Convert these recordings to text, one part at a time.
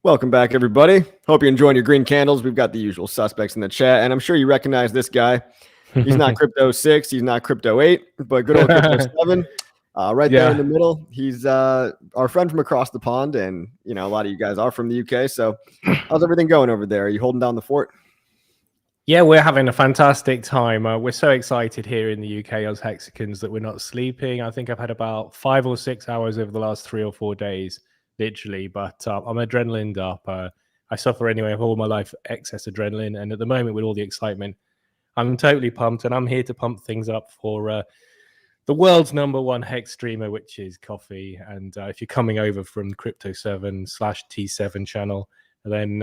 Welcome back, everybody. Hope you're enjoying your green candles. We've got the usual suspects in the chat, and I'm sure you recognize this guy. He's not Crypto 6, he's not Crypto 8, but good old Crypto 7. Right there in the middle. He's our friend from across the pond, and a lot of you guys are from the UK. So how's everything going over there? Are you holding down the fort? Yeah, we're having a fantastic time. We're so excited here in the UK as Hexicans that we're not sleeping. I think I've had about 5 or 6 hours over the last 3 or 4 days, literally. But I'm adrenalined up. I suffer anyway of all my life excess adrenaline, and at the moment with all the excitement, I'm totally pumped, and I'm here to pump things up for the world's #1 Hex streamer, which is Coffee. And if you're coming over from Crypto7/T7 channel, then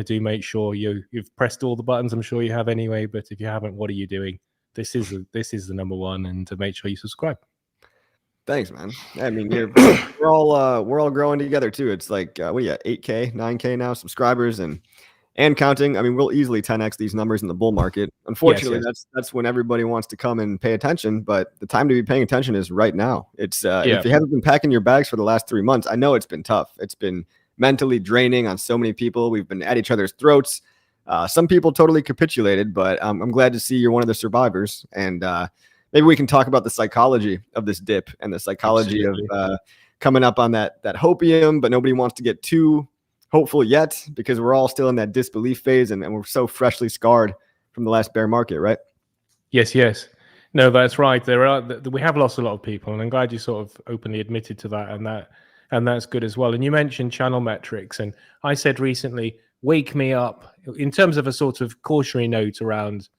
do make sure you've pressed all the buttons. I'm sure you have anyway, but if you haven't, what are you doing? This is the #1, and to make sure you subscribe. Thanks, man. I mean, we're all growing together too. It's like what do you got, 8K, 9K now subscribers and counting. I mean, we'll easily 10x these numbers in the bull market. Unfortunately, yes. That's when everybody wants to come and pay attention, but the time to be paying attention is right now. It's if you haven't been packing your bags for the last 3 months, I know it's been tough. It's been mentally draining on so many people. We've been at each other's throats. Some people totally capitulated, but I'm glad to see you're one of the survivors. And maybe we can talk about the psychology of this dip and the psychology of coming up on that hopium, but nobody wants to get too hopeful yet because we're all still in that disbelief phase, and we're so freshly scarred from the last bear market, right? Yes. No, that's right. We have lost a lot of people, and I'm glad you sort of openly admitted to that, and that's good as well. And you mentioned channel metrics, and I said recently, wake me up in terms of a sort of cautionary note around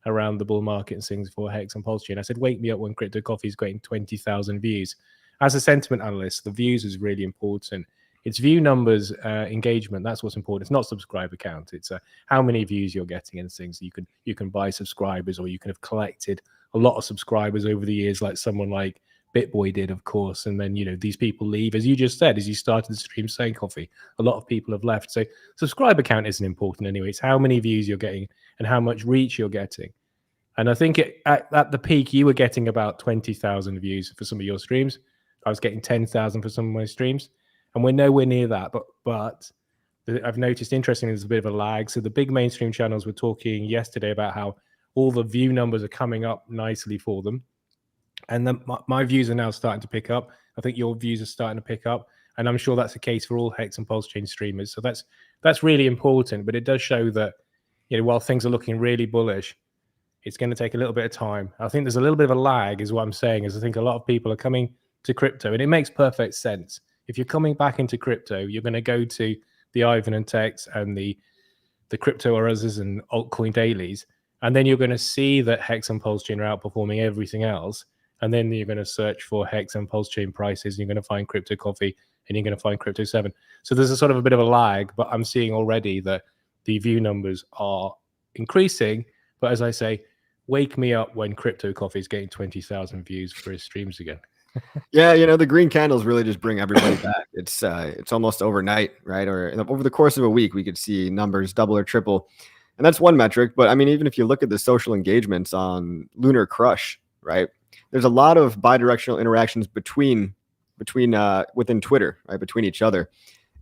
the bull market and things for Hex and PulseChain. I said, wake me up when Crypto Coffee is getting 20,000 views. As a sentiment analyst, the views is really important. It's view numbers, engagement. That's what's important. It's not subscriber count. It's how many views you're getting and things. You can buy subscribers, or you can have collected a lot of subscribers over the years, like someone like BitBoy did, of course. And then, these people leave, as you just said, as you started the stream saying, Coffee, a lot of people have left. So subscriber count isn't important anyway. It's how many views you're getting and how much reach you're getting. And I think at the peak, you were getting about 20,000 views for some of your streams. I was getting 10,000 for some of my streams. And we're nowhere near that. But I've noticed, interestingly, there's a bit of a lag. So the big mainstream channels were talking yesterday about how all the view numbers are coming up nicely for them. And then my views are now starting to pick up. I think your views are starting to pick up. And I'm sure that's the case for all Hex and PulseChain streamers. So that's really important. But it does show that, while things are looking really bullish, it's going to take a little bit of time. I think there's a little bit of a lag is what I'm saying, is I think a lot of people are coming to crypto. And it makes perfect sense. If you're coming back into crypto, you're going to go to the Ivan and Tex and the Crypto Others and altcoin dailies. And then you're going to see that Hex and PulseChain are outperforming everything else. And then you're going to search for Hex and PulseChain prices. And you're going to find Crypto Coffee, and you're going to find Crypto 7. So there's a sort of a bit of a lag, but I'm seeing already that the view numbers are increasing. But as I say, wake me up when Crypto Coffee is getting 20,000 views for his streams again. Yeah, the green candles really just bring everybody back. It's almost overnight, right? Or over the course of a week, we could see numbers double or triple. And that's one metric. But I mean, even if you look at the social engagements on Lunar Crush, right? There's a lot of bidirectional interactions within Twitter, right? Between each other.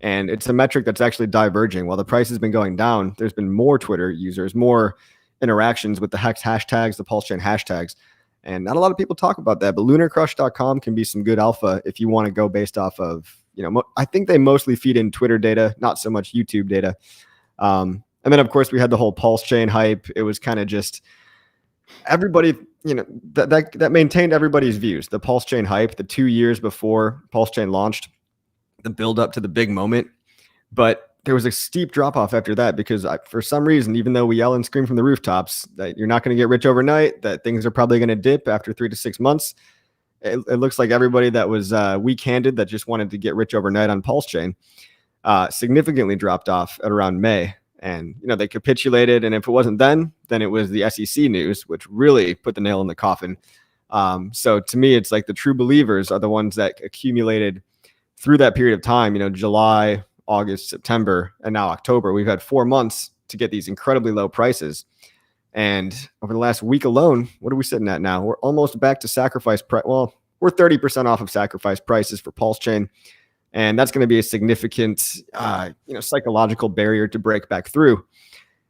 And it's a metric that's actually diverging. While the price has been going down, there's been more Twitter users, more interactions with the Hex hashtags, the PulseChain hashtags. And not a lot of people talk about that, but lunarcrush.com can be some good alpha if you want to go based off of, I think they mostly feed in Twitter data, not so much YouTube data. And then, of course, we had the whole PulseChain hype. It was kind of just everybody, that maintained everybody's views. The PulseChain hype, the 2 years before PulseChain launched, the build up to the big moment. But there was a steep drop off after that because for some reason, even though we yell and scream from the rooftops that you're not going to get rich overnight, that things are probably going to dip after 3 to 6 months, it looks like everybody that was weak-handed that just wanted to get rich overnight on PulseChain significantly dropped off at around May. And, they capitulated. And if it wasn't then it was the SEC news, which really put the nail in the coffin. So to me, it's like the true believers are the ones that accumulated through that period of time, July, August, September, and now October. We've had 4 months to get these incredibly low prices. And over the last week alone, what are we sitting at now? We're almost back to sacrifice price. Well, we're 30% off of sacrifice prices for PulseChain. And that's going to be a significant, psychological barrier to break back through.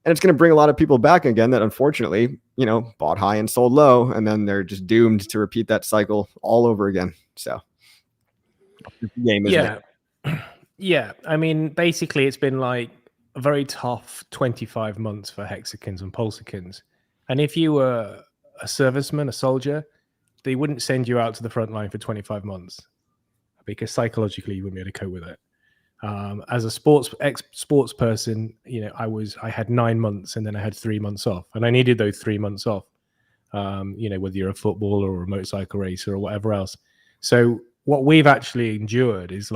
And it's going to bring a lot of people back again that unfortunately, bought high and sold low, and then they're just doomed to repeat that cycle all over again. So it's the game, isn't it? Yeah. I mean, basically it's been like a very tough 25 months for hexagons and pulsecons. And if you were a serviceman, a soldier, they wouldn't send you out to the front line for 25 months because psychologically you wouldn't be able to cope with it. As a ex-sports person, I had 9 months and then I had 3 months off, and I needed those 3 months off. Whether you're a footballer or a motorcycle racer or whatever else. So what we've actually endured is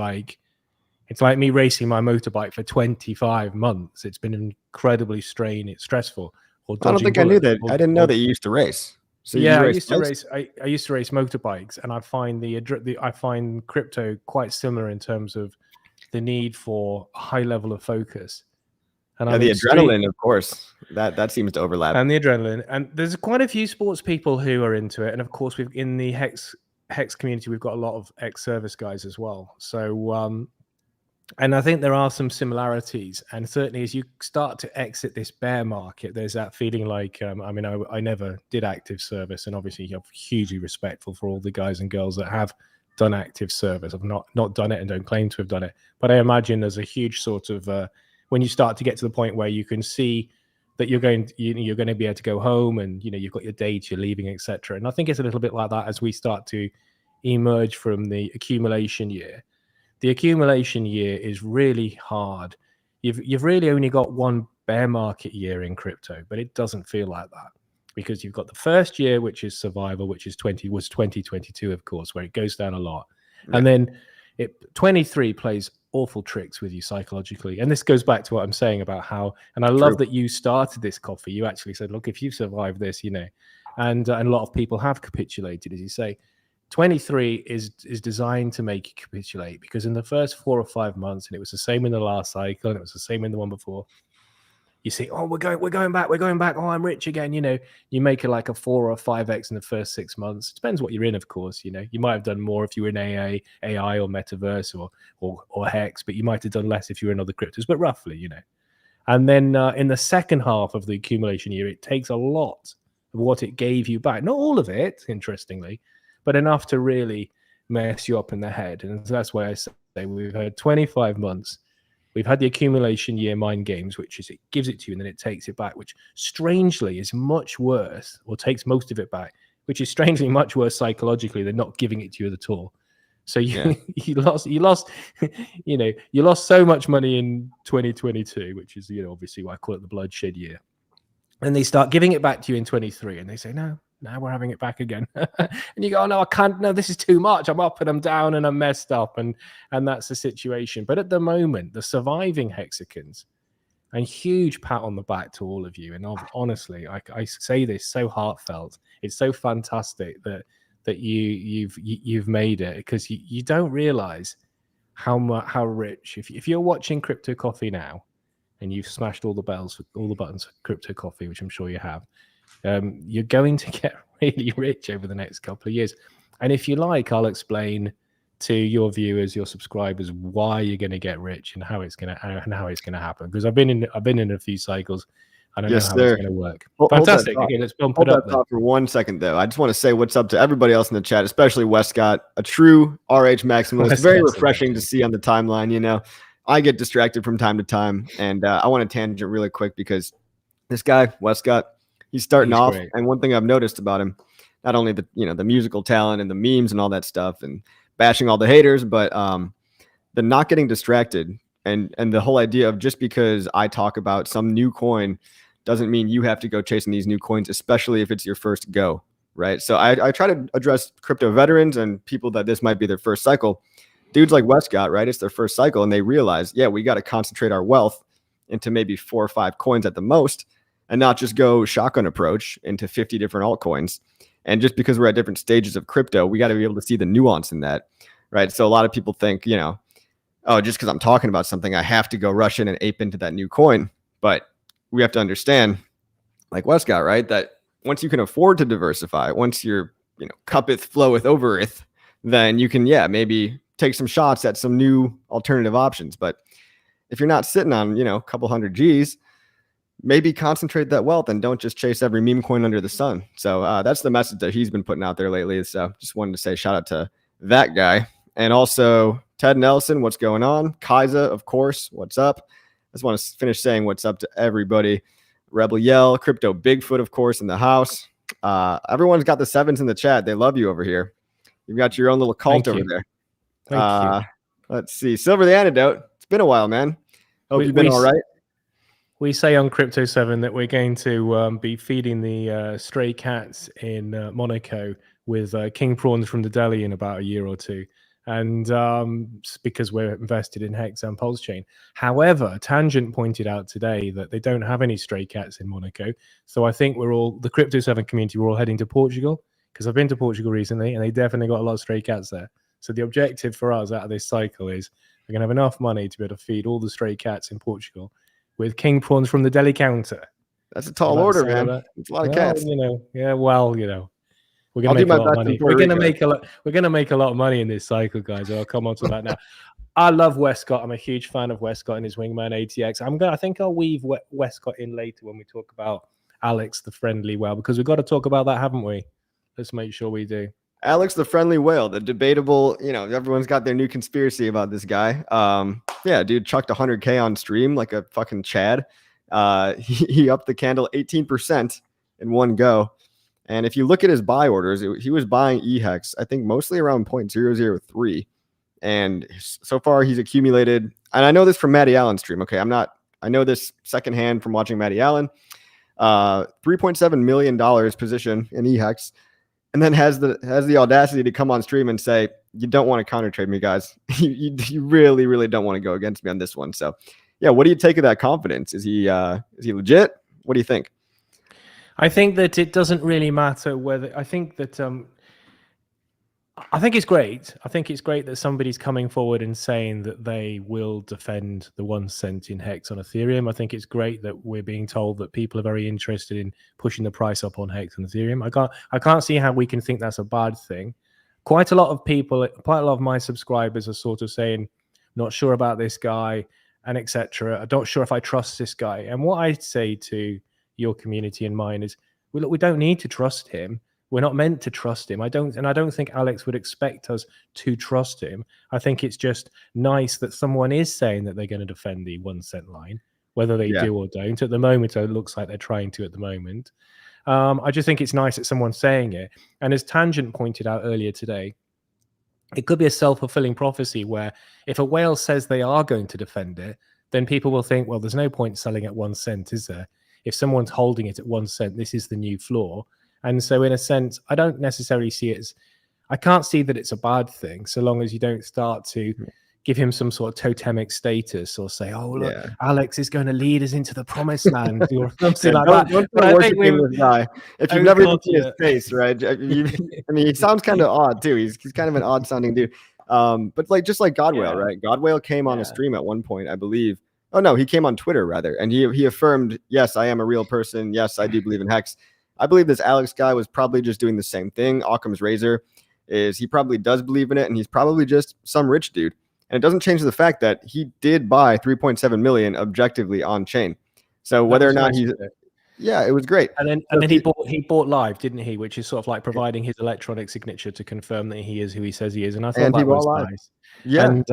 it's like me racing my motorbike for 25 months. It's been incredibly stressful. I don't think I knew that. I didn't know that you used to race. So yeah, I used to race motorbikes, and I find crypto quite similar in terms of the need for a high level of focus. And the adrenaline, of course, that seems to overlap. And the adrenaline, and there's quite a few sports people who are into it, and of course, in the HEX community, we've got a lot of ex-service guys as well. So, and I think there are some similarities, and certainly as you start to exit this bear market, there's that feeling like, I never did active service, and obviously I'm hugely respectful for all the guys and girls that have done active service. I've not done it and don't claim to have done it, but I imagine there's a huge sort of when you start to get to the point where you can see that you're going to be able to go home, and you've got your dates, you're leaving, etc. And I think it's a little bit like that as we start to emerge from the accumulation year. The accumulation year is really hard. You've really only got one bear market year in crypto, but it doesn't feel like that because you've got the first year, which is survival, which was 2022, of course, where it goes down a lot, and then 23 plays awful tricks with you psychologically. And this goes back to what I'm saying about how, and I love that you started this coffee. You actually said, look, if you've survived this, and a lot of people have capitulated, as you say. 23 is designed to make you capitulate, because in the first 4 or 5 months, and it was the same in the last cycle, and it was the same in the one before, you see, oh, we're going back. Oh, I'm rich again. You make it like a 4 or 5x in the first 6 months. It depends what you're in, of course. You might have done more if you were in AI or metaverse or HEX, but you might have done less if you were in other cryptos, but roughly, And then in the second half of the accumulation year, it takes a lot of what it gave you back. Not all of it, interestingly, but enough to really mess you up in the head. And that's why I say we've had 25 months. We've had the accumulation year mind games, which is it gives it to you and then it takes it back, which strangely is much worse, or takes most of it back, which is strangely much worse psychologically than not giving it to you at all. So you lost so much money in 2022, which is obviously why I call it the bloodshed year. And they start giving it back to you in 23, and they say, no, now we're having it back again. And you go, oh, no, I can't. No, this is too much. I'm up and I'm down and I'm messed up. And that's the situation. But at the moment, the surviving hexagons, and huge pat on the back to all of you. And honestly, I say this so heartfelt. It's so fantastic that you've made it, because you don't realize how rich, if you're watching Crypto Coffee now and you've smashed all the buttons for Crypto Coffee, which I'm sure you have, you're going to get really rich over the next couple of years. And if you like, I'll explain to your viewers, your subscribers, why you're going to get rich and how it's going to happen. Because I've been in a few cycles. I don't know how it's going to work. Fantastic. Okay, let's bump it up for 1 second, though. I just want to say what's up to everybody else in the chat, especially Westcott, a true RH maximalist. It's very refreshing to see on the timeline. I get distracted from time to time, and I want to tangent really quick because this guy, Westcott, he's starting off. Great. And one thing I've noticed about him, not only the musical talent and the memes and all that stuff and bashing all the haters, but the not getting distracted and the whole idea of just because I talk about some new coin doesn't mean you have to go chasing these new coins, especially if it's your first go, right? So I try to address crypto veterans and people that this might be their first cycle. Dudes like Westcott, right? It's their first cycle, and they realize, we got to concentrate our wealth into maybe 4 or 5 coins at the most, and not just go shotgun approach into 50 different altcoins. And just because we're at different stages of crypto, we got to be able to see the nuance in that, right? So a lot of people think, oh, just because I'm talking about something, I have to go rush in and ape into that new coin. But we have to understand, like Westcott, right, that once you can afford to diversify, once your cuppeth floweth overeth, then you can, maybe take some shots at some new alternative options. But if you're not sitting on, a couple hundred G's, maybe concentrate that wealth and don't just chase every meme coin under the sun. So that's the message that he's been putting out there lately. So just wanted to say shout out to that guy. And also Ted Nelson, what's going on? Kaiza, of course, what's up? I just want to finish saying what's up to everybody. Rebel Yell, Crypto Bigfoot, of course, in the house. Everyone's got the sevens in the chat. They love you over here. You've got your own little cult over there. Thank you. Let's see. Silver the Antidote. It's been a while, man. Hope you've been all right. We say on Crypto 7 that we're going to be feeding the stray cats in Monaco with king prawns from the deli in about a year or two. And because we're invested in HEX and PulseChain. However, Tangent pointed out today that they don't have any stray cats in Monaco. So I think the Crypto 7 community, we're all heading to Portugal, because I've been to Portugal recently and they definitely got a lot of stray cats there. So the objective for us out of this cycle is we're going to have enough money to be able to feed all the stray cats in Portugal with king prawns from the deli counter. That's a tall order, man. It's a lot of cats. We're going to make a lot of money. We're going to make a lot of money in this cycle, guys. I'll come on to that now. I love Westcott. I'm a huge fan of Westcott and his wingman ATX. I think I'll weave Westcott in later when we talk about Alex the Friendly Whale, because we've got to talk about that, haven't we? Let's make sure we do. Alex the Friendly Whale, the debatable, everyone's got their new conspiracy about this guy. Yeah, dude chucked 100K on stream like a fucking Chad. He upped the candle 18% in one go. And if you look at his buy orders, he was buying HEX, I think mostly around 0.003. And so far he's accumulated, and I know this from Matty Allen's stream. Okay, I know this secondhand from watching Matty Allen. $3.7 million position in HEX. And then has the audacity to come on stream and say, you don't want to counter trade me, guys. you really, really don't want to go against me on this one. So, yeah, what do you take of that confidence? Is he legit? What do you think? I think that it doesn't really matter whether. I think it's great. I think it's great that somebody's coming forward and saying that they will defend the 1 cent in HEX on Ethereum. I think it's great that we're being told that people are very interested in pushing the price up on HEX and Ethereum. I can't see how we can think that's a bad thing. Quite a lot of my subscribers are sort of saying, not sure about this guy and etc. I'm not sure if I trust this guy. And what I say to your community and mine is, well, look, we don't need to trust him. We're not meant to trust him. I don't think Alex would expect us to trust him. I think it's just nice that someone is saying that they're going to defend the 1 cent line, whether they do or don't. At the moment, it looks like they're trying to at the moment. I just think it's nice that someone's saying it. And as Tangent pointed out earlier today, it could be a self-fulfilling prophecy where if a whale says they are going to defend it, then people will think, well, there's no point selling at 1 cent, is there? If someone's holding it at 1 cent, this is the new floor. And so in a sense, I don't necessarily see it as, I can't see that it's a bad thing, so long as you don't start to give him some sort of totemic status or say, oh, look, Alex is going to lead us into the promised land or something like that. Don't worshiping this guy. If you've never seen his face, right? I mean, he sounds kind of odd too. He's kind of an odd sounding dude. But just like Godwhale, right? Godwhale came on a stream at one point, I believe. Oh no, he came on Twitter rather, and he affirmed, yes, I am a real person. Yes, I do believe in HEX. I believe this Alex guy was probably just doing the same thing. Occam's razor is he probably does believe in it, and he's probably just some rich dude. And it doesn't change the fact that he did buy 3.7 million objectively on chain. So whether or not he's, it was great. And then he bought live, didn't he? Which is sort of like providing his electronic signature to confirm that he is who he says he is. And I thought that was nice. Yeah. And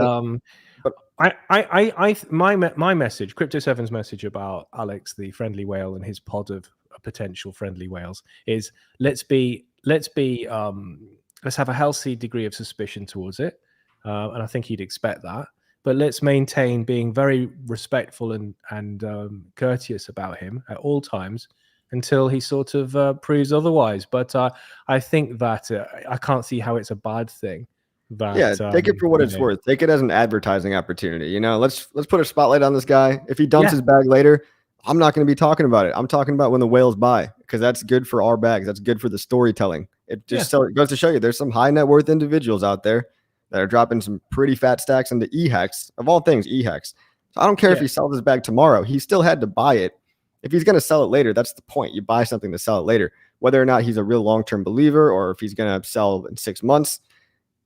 my message, Crypto 7's message about Alex the Friendly Whale and his pod of potential friendly whales is let's have a healthy degree of suspicion towards it, and I think he'd expect that, but let's maintain being very respectful and courteous about him at all times until he sort of proves otherwise. But I think that I can't see how it's a bad thing. Take it for what it's worth. Take it as an advertising opportunity. Let's put a spotlight on this guy. If he dumps his bag later, I'm not going to be talking about it. I'm talking about when the whales buy, because that's good for our bags. That's good for the storytelling. It just it goes to show you there's some high net worth individuals out there that are dropping some pretty fat stacks into HEX, of all things, HEX. So I don't care if he sells his bag tomorrow. He still had to buy it. If he's going to sell it later, that's the point. You buy something to sell it later. Whether or not he's a real long-term believer or if he's going to sell in 6 months,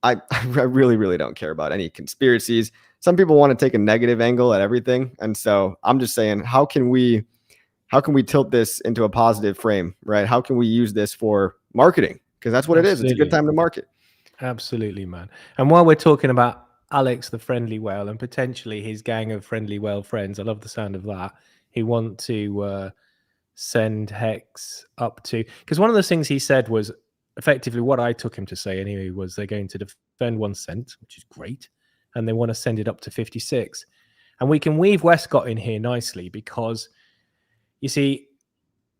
I really, really don't care about any conspiracies. Some people want to take a negative angle at everything. And so I'm just saying, how can we tilt this into a positive frame, right? How can we use this for marketing? Because that's what it is. It's a good time to market. Absolutely, man. And while we're talking about Alex, the friendly whale, and potentially his gang of friendly whale friends, I love the sound of that. He want to send Hex up to, because one of the things he said was effectively what I took him to say anyway, was they're going to defend 1 cent, which is great, and they want to send it up to 56. And we can weave Westcott in here nicely because, you see,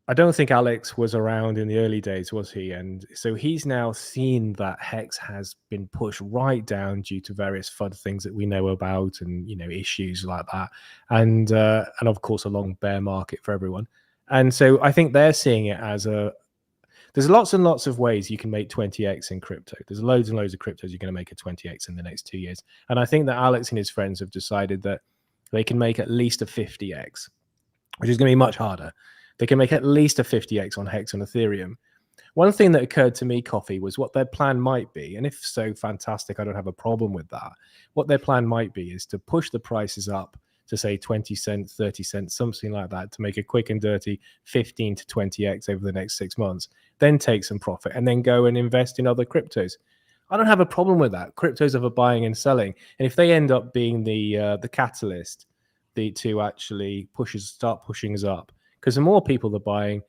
I don't think Alex was around in the early days, was he? And so he's now seen that Hex has been pushed right down due to various FUD things that we know about, and issues like that, and of course a long bear market for everyone. And so I think they're seeing it as there's lots and lots of ways you can make 20x in crypto. There's loads and loads of cryptos you're going to make a 20x in the next 2 years. And I think that Alex and his friends have decided that they can make at least a 50x, which is going to be much harder. They can make at least a 50x on Hex and Ethereum. One thing that occurred to me, Coffee, was what their plan might be. And if so, fantastic, I don't have a problem with that. What their plan might be is to push the prices up to say 20 cents, 30 cents, something like that, to make a quick and dirty 15 to 20x over the next 6 months, then take some profit and then go and invest in other cryptos. I don't have a problem with that. Cryptos are for buying and selling. And if they end up being the catalyst to actually start pushing us up, because the more people are buying,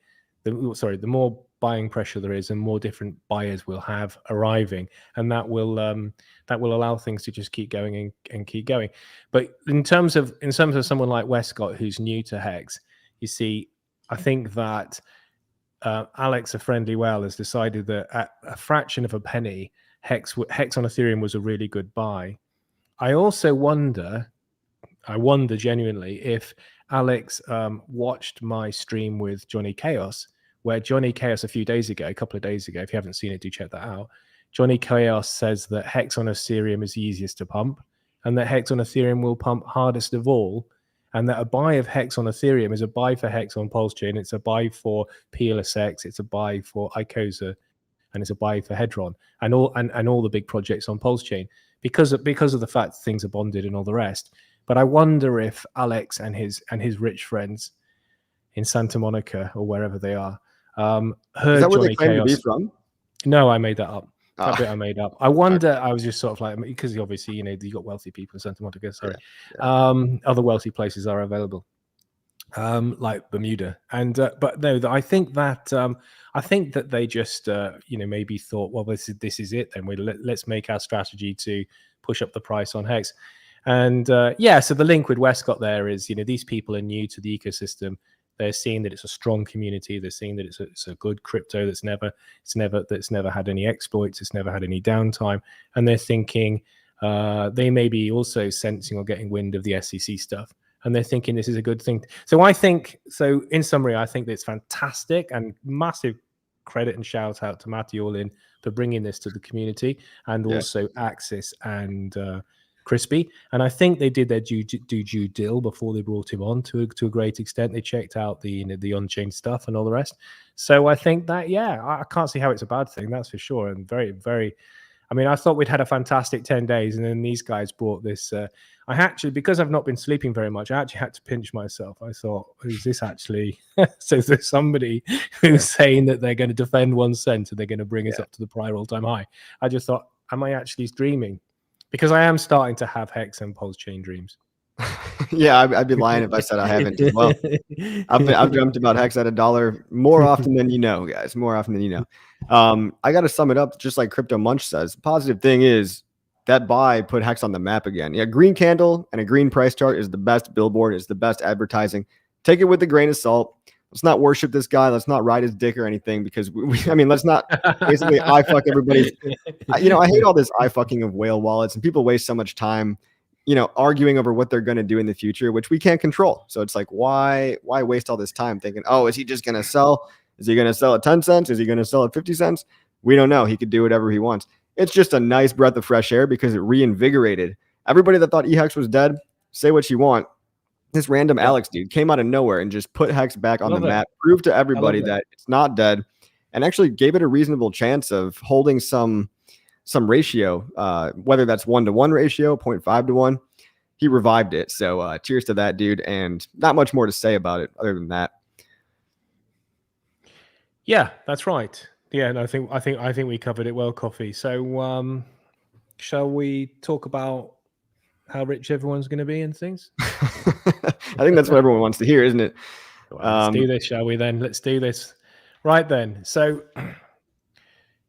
the more buying pressure there is, and more different buyers will have arriving, and that will allow things to just keep going and keep going. But in terms of someone like Westcott, who's new to Hex, you see, I think that Alex, a friendly whale, has decided that at a fraction of a penny, Hex on Ethereum was a really good buy. I also wonder genuinely if Alex watched my stream with Johnny Chaos, where Johnny Chaos a couple of days ago, if you haven't seen it, do check that out. Johnny Chaos says that Hex on Ethereum is easiest to pump, and that Hex on Ethereum will pump hardest of all, and that a buy of Hex on Ethereum is a buy for Hex on PulseChain, it's a buy for PulseX, it's a buy for Icosa, and it's a buy for Hedron, and all the big projects on PulseChain, because of the fact things are bonded and all the rest. But I wonder if Alex and his rich friends in Santa Monica or wherever they are heard Is that where Johnny they claim Chaos. to be from? No, I made that up. That bit I made up. I wonder. I was just sort of like, because obviously you got wealthy people in Santa Monica. Sorry, other wealthy places are available, like Bermuda. And but no, I think that they just maybe thought, well, this is it. Then let's make our strategy to push up the price on Hex. And so the link with Westcott there is, these people are new to the ecosystem. They're seeing that it's a strong community. They're seeing that it's a good crypto that's never had any exploits. It's never had any downtime. And they're thinking they may be also sensing or getting wind of the SEC stuff. And they're thinking this is a good thing. So in summary, I think that it's fantastic, and massive credit and shout out to Matty Allin for bringing this to the community, and also Axis and Crispy. And I think they did their due deal before they brought him on to a great extent. They checked out the on-chain stuff and all the rest. So I think that, I can't see how it's a bad thing, that's for sure. And very, very, I thought we'd had a fantastic 10 days, and then these guys brought this. I actually, because I've not been sleeping very much, I actually had to pinch myself. I thought, is this actually, so there's somebody who's saying that they're going to defend 1 cent and they're going to bring us up to the prior all-time high. I just thought, am I actually dreaming? Because I am starting to have Hex and PulseChain dreams. I'd be lying if I said I haven't as well. I've dreamt about Hex at $1 more often than you know, guys. More often than you know. I got to sum it up just like Crypto Munch says. The positive thing is that buy put Hex on the map again. Yeah, green candle and a green price chart is the best billboard. It's the best advertising. Take it with a grain of salt. Let's not worship this guy. Let's not ride his dick or anything, because let's not basically eye fuck everybody. I hate all this eye fucking of whale wallets, and people waste so much time, arguing over what they're going to do in the future, which we can't control. So it's like, why waste all this time thinking, oh, is he just going to sell? Is he going to sell at 10 cents? Is he going to sell at 50 cents? We don't know. He could do whatever he wants. It's just a nice breath of fresh air because it reinvigorated everybody that thought EHEX was dead. Say what you want. This random Alex dude came out of nowhere and just put Hex back on the map, proved to everybody that it's not dead, and actually gave it a reasonable chance of holding some some ratio, whether that's 1-to-1 ratio, 0.5-to-1. He revived it. So cheers to that dude. And not much more to say about it other than that. Yeah, that's right. Yeah, and I think we covered it well, Coffee. So shall we talk about how rich everyone's going to be and things? I think that's what everyone wants to hear, isn't it? Well, let's do this, shall we then? Let's do this. Right then. So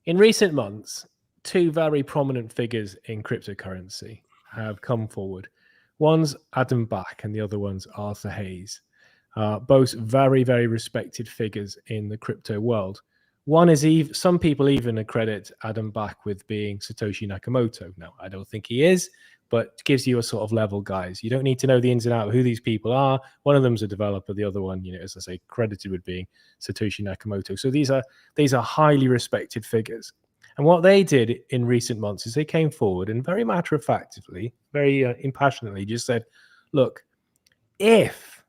in recent months, two very prominent figures in cryptocurrency have come forward. One's Adam Back and the other one's Arthur Hayes. Both very, very respected figures in the crypto world. One is some people even accredit Adam Back with being Satoshi Nakamoto. Now, I don't think he is, but it gives you a sort of level, guys. You don't need to know the ins and outs of who these people are. One of them's a developer, the other one, as I say, credited with being Satoshi Nakamoto. So these are highly respected figures. And what they did in recent months is they came forward and very matter-of-factly, very impassionately just said, look, if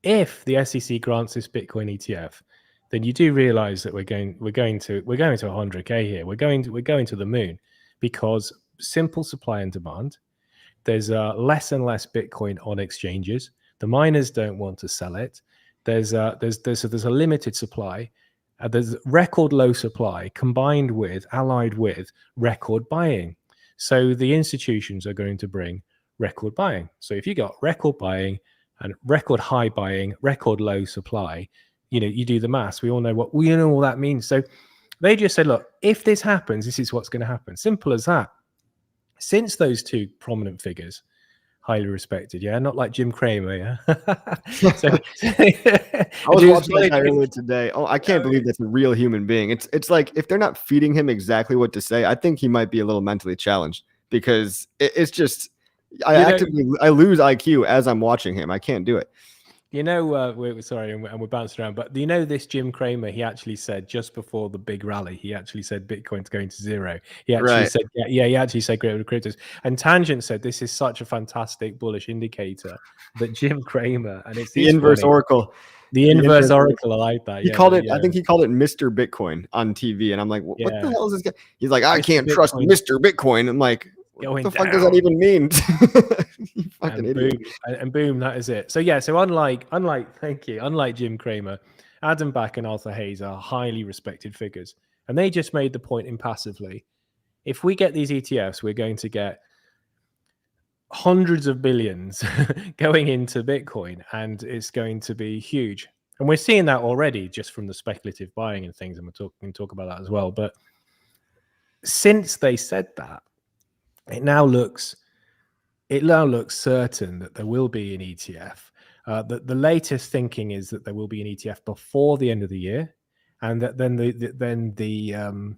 the SEC grants this Bitcoin ETF, then you do realize that we're going to 100K here. We're going to the moon, because simple supply and demand. There's less and less Bitcoin on exchanges. The miners don't want to sell it. There's a limited supply. There's record low supply allied with record buying. So the institutions are going to bring record buying. So if you got record buying and record high buying, record low supply, you do the maths. We all know what that means. So they just said, look, if this happens, this is what's going to happen. Simple as that. Since those two prominent figures, highly respected, not like Jim Cramer, I was watching that guy earlier today. Oh, I can't believe that's a real human being. It's like, if they're not feeding him exactly what to say, I think he might be a little mentally challenged, because it's just I lose IQ as I'm watching him. I can't do it. We're sorry, and we're bouncing around, but this Jim Cramer, he actually said just before the big rally, he actually said Bitcoin's going to zero. He actually said, he actually said great with cryptos. And Tangent said this is such a fantastic bullish indicator that Jim Cramer, and it's the inverse oracle. The inverse oracle, I like that. He called it. I think he called it Mr. Bitcoin on TV, and I'm like, what the hell is this guy? He's like, I can't trust Mr. Bitcoin. I'm like, what the fuck does that even mean? You fucking idiot. And boom, that is it. So unlike Jim Cramer, Adam Back and Arthur Hayes are highly respected figures. And they just made the point impassively. If we get these ETFs, we're going to get hundreds of billions going into Bitcoin, and it's going to be huge. And we're seeing that already just from the speculative buying and things, and we can talk about that as well. But since they said that, it now looks certain that there will be an ETF. The latest thinking is that there will be an ETF before the end of the year, and that then the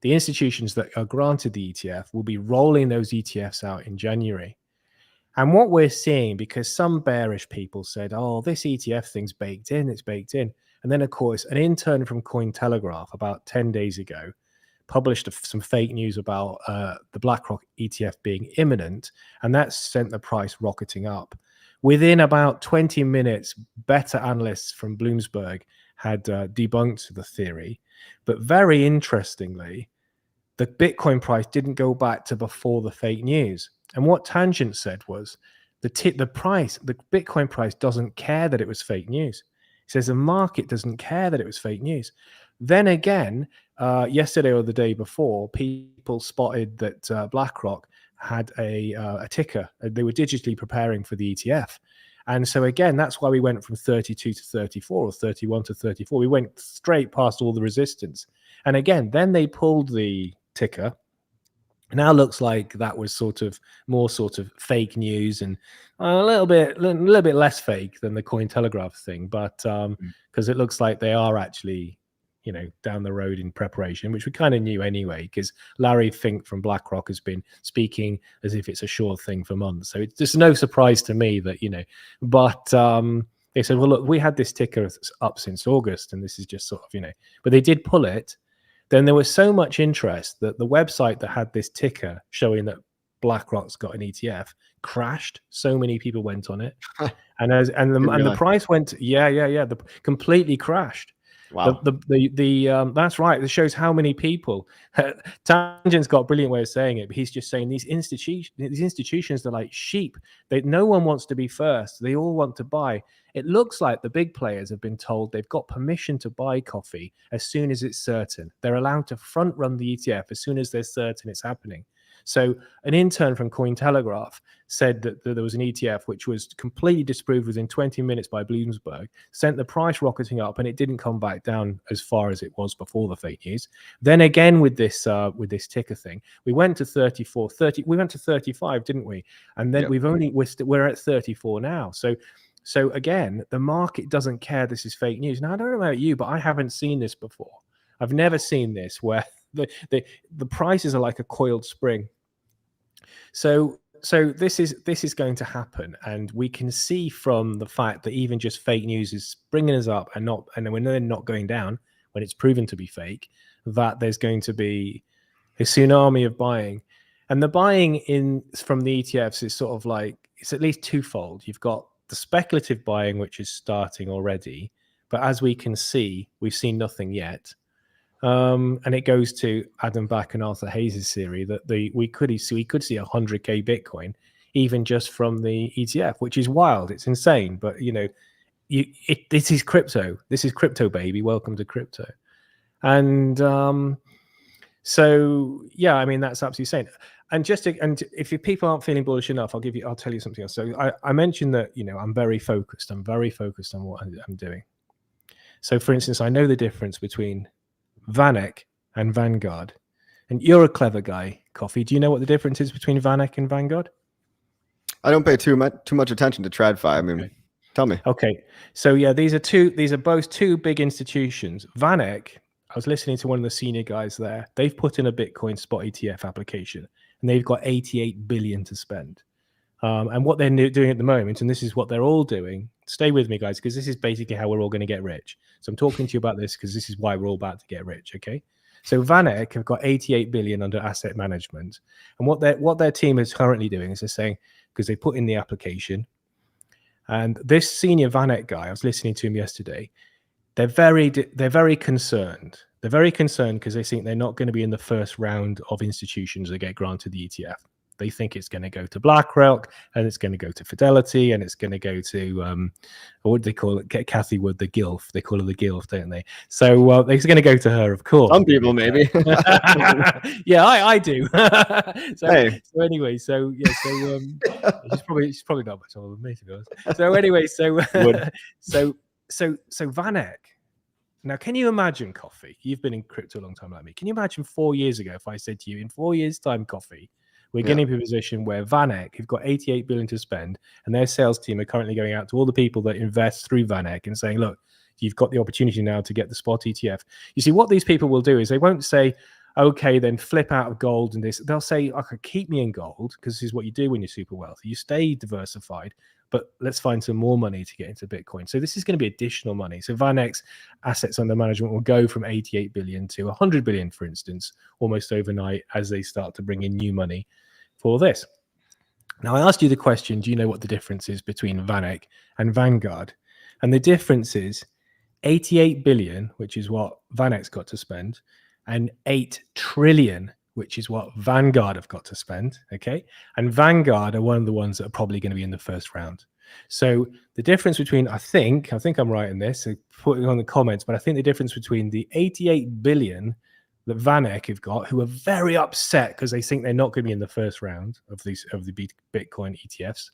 institutions that are granted the ETF will be rolling those ETFs out in January. And what we're seeing, because some bearish people said, "Oh, this ETF thing's baked in, it's baked in," and then of course an intern from Cointelegraph about 10 days ago published some fake news about the BlackRock ETF being imminent, and that sent the price rocketing up. Within about 20 minutes, better analysts from Bloomberg had debunked the theory. But very interestingly, the Bitcoin price didn't go back to before the fake news. And what Tangent said was the Bitcoin price doesn't care that it was fake news. He says the market doesn't care that it was fake news. Then again, yesterday or the day before, people spotted that BlackRock had a ticker. They were digitally preparing for the ETF. And so again, that's why we went from 32 to 34 or 31 to 34. We went straight past all the resistance. And again, then they pulled the ticker. Now looks like that was more fake news, and a little bit less fake than the Cointelegraph thing. But because it looks like they are actually down the road in preparation, which we kind of knew anyway, because Larry Fink from BlackRock has been speaking as if it's a sure thing for months. So it's just no surprise to me that, but they said, well, look, we had this ticker up since August, and this is just but they did pull it. Then there was so much interest that the website that had this ticker showing that BlackRock's got an ETF crashed. So many people went on it. And the price went, completely crashed. Wow. That's right. It shows how many people. Tangent's got a brilliant way of saying it, but he's just saying these institutions are like sheep. No one wants to be first. They all want to buy. It looks like the big players have been told they've got permission to buy coffee as soon as it's certain. They're allowed to front run the ETF as soon as they're certain it's happening. So an intern from Cointelegraph said that there was an ETF which was completely disproved within 20 minutes by Bloomberg, sent the price rocketing up, and it didn't come back down as far as it was before the fake news. Then again with this ticker thing, we went to 34, 30, we went to 35, didn't we? And then we're at 34 now. So again, the market doesn't care this is fake news. Now I don't know about you, but I haven't seen this before. I've never seen this where the prices are like a coiled spring. So this is going to happen, and we can see from the fact that even just fake news is bringing us up and when they're not going down, when it's proven to be fake, that there's going to be a tsunami of buying. And the buying from the ETFs is sort of like, it's at least twofold. You've got the speculative buying, which is starting already, but as we can see, we've seen nothing yet. And it goes to Adam Back and Arthur Hayes' theory that we could see 100k Bitcoin even just from the ETF, which is wild. It's insane, but this is crypto. This is crypto, baby. Welcome to crypto. And so yeah, I mean that's absolutely insane. And if people aren't feeling bullish enough, I'll tell you something else. So I mentioned that I'm very focused. I'm very focused on what I'm doing. So for instance, I know the difference between VanEck and Vanguard. And you're a clever guy, Coffee. Do you know what the difference is between VanEck and Vanguard? I don't pay too much attention to TradFi. I mean, okay. Tell me. Okay. So yeah, these are both two big institutions. VanEck, I was listening to one of the senior guys there. They've put in a Bitcoin spot ETF application, and they've got 88 billion to spend. And what they're doing at the moment, and this is what they're all doing, stay with me, guys, because this is basically how we're all going to get rich. So I'm talking to you about this because this is why we're all about to get rich, okay? So VanEck have got 88 billion under asset management. And what their team is currently doing is they're saying, because they put in the application, and this senior VanEck guy, I was listening to him yesterday, they're very concerned. They're very concerned because they think they're not going to be in the first round of institutions that get granted the ETF. They think it's going to go to BlackRock, and it's going to go to Fidelity, and it's going to go to what do they call it? Kathy Wood, the GILF. They call her the GILF, don't they? So it's going to go to her, of course. Some people maybe. Yeah, I do. So anyway, so she's probably not much older than me, to be honest. So anyway, so VanEck. Now, can you imagine, Coffee? You've been in crypto a long time like me. Can you imagine 4 years ago if I said to you, in 4 years' time, Coffee, we're getting to a position where VanEck, who've got 88 billion to spend, and their sales team are currently going out to all the people that invest through VanEck and saying, look, you've got the opportunity now to get the spot ETF. You see, what these people will do is they won't say, okay, then flip out of gold and this. They'll say, okay, keep me in gold, because this is what you do when you're super wealthy. You stay diversified, but let's find some more money to get into Bitcoin. So this is going to be additional money. So VanEck's assets under management will go from 88 billion to 100 billion, for instance, almost overnight as they start to bring in new money for this. Now, I asked you the question, do you know what the difference is between VanEck and Vanguard? And the difference is 88 billion, which is what VanEck's got to spend, and 8 trillion, which is what Vanguard have got to spend, okay? And Vanguard are one of the ones that are probably going to be in the first round. So the difference between, I think I'm right in this, so put it on the comments, but I think the difference between the 88 billion that VanEck have got, who are very upset because they think they're not going to be in the first round of the Bitcoin ETFs,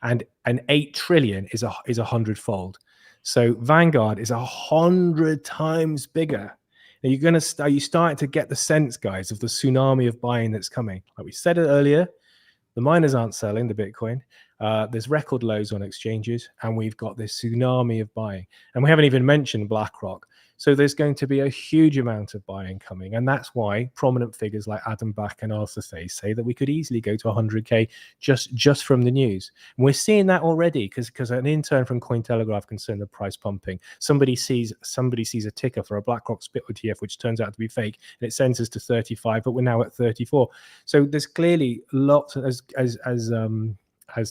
and an 8 trillion is a 100-fold. So Vanguard is 100 times bigger. Now you starting to get the sense, guys, of the tsunami of buying that's coming. Like we said it earlier, the miners aren't selling the Bitcoin. There's record lows on exchanges, and we've got this tsunami of buying. And we haven't even mentioned BlackRock. So there's going to be a huge amount of buying coming. And that's why prominent figures like Adam Back and Arthur Hayes say that we could easily go to 100K just from the news. And we're seeing that already because an intern from Cointelegraph can send the price pumping. Somebody sees a ticker for a BlackRock split ETF, which turns out to be fake, and it sends us to 35, but we're now at 34. So there's clearly lots, as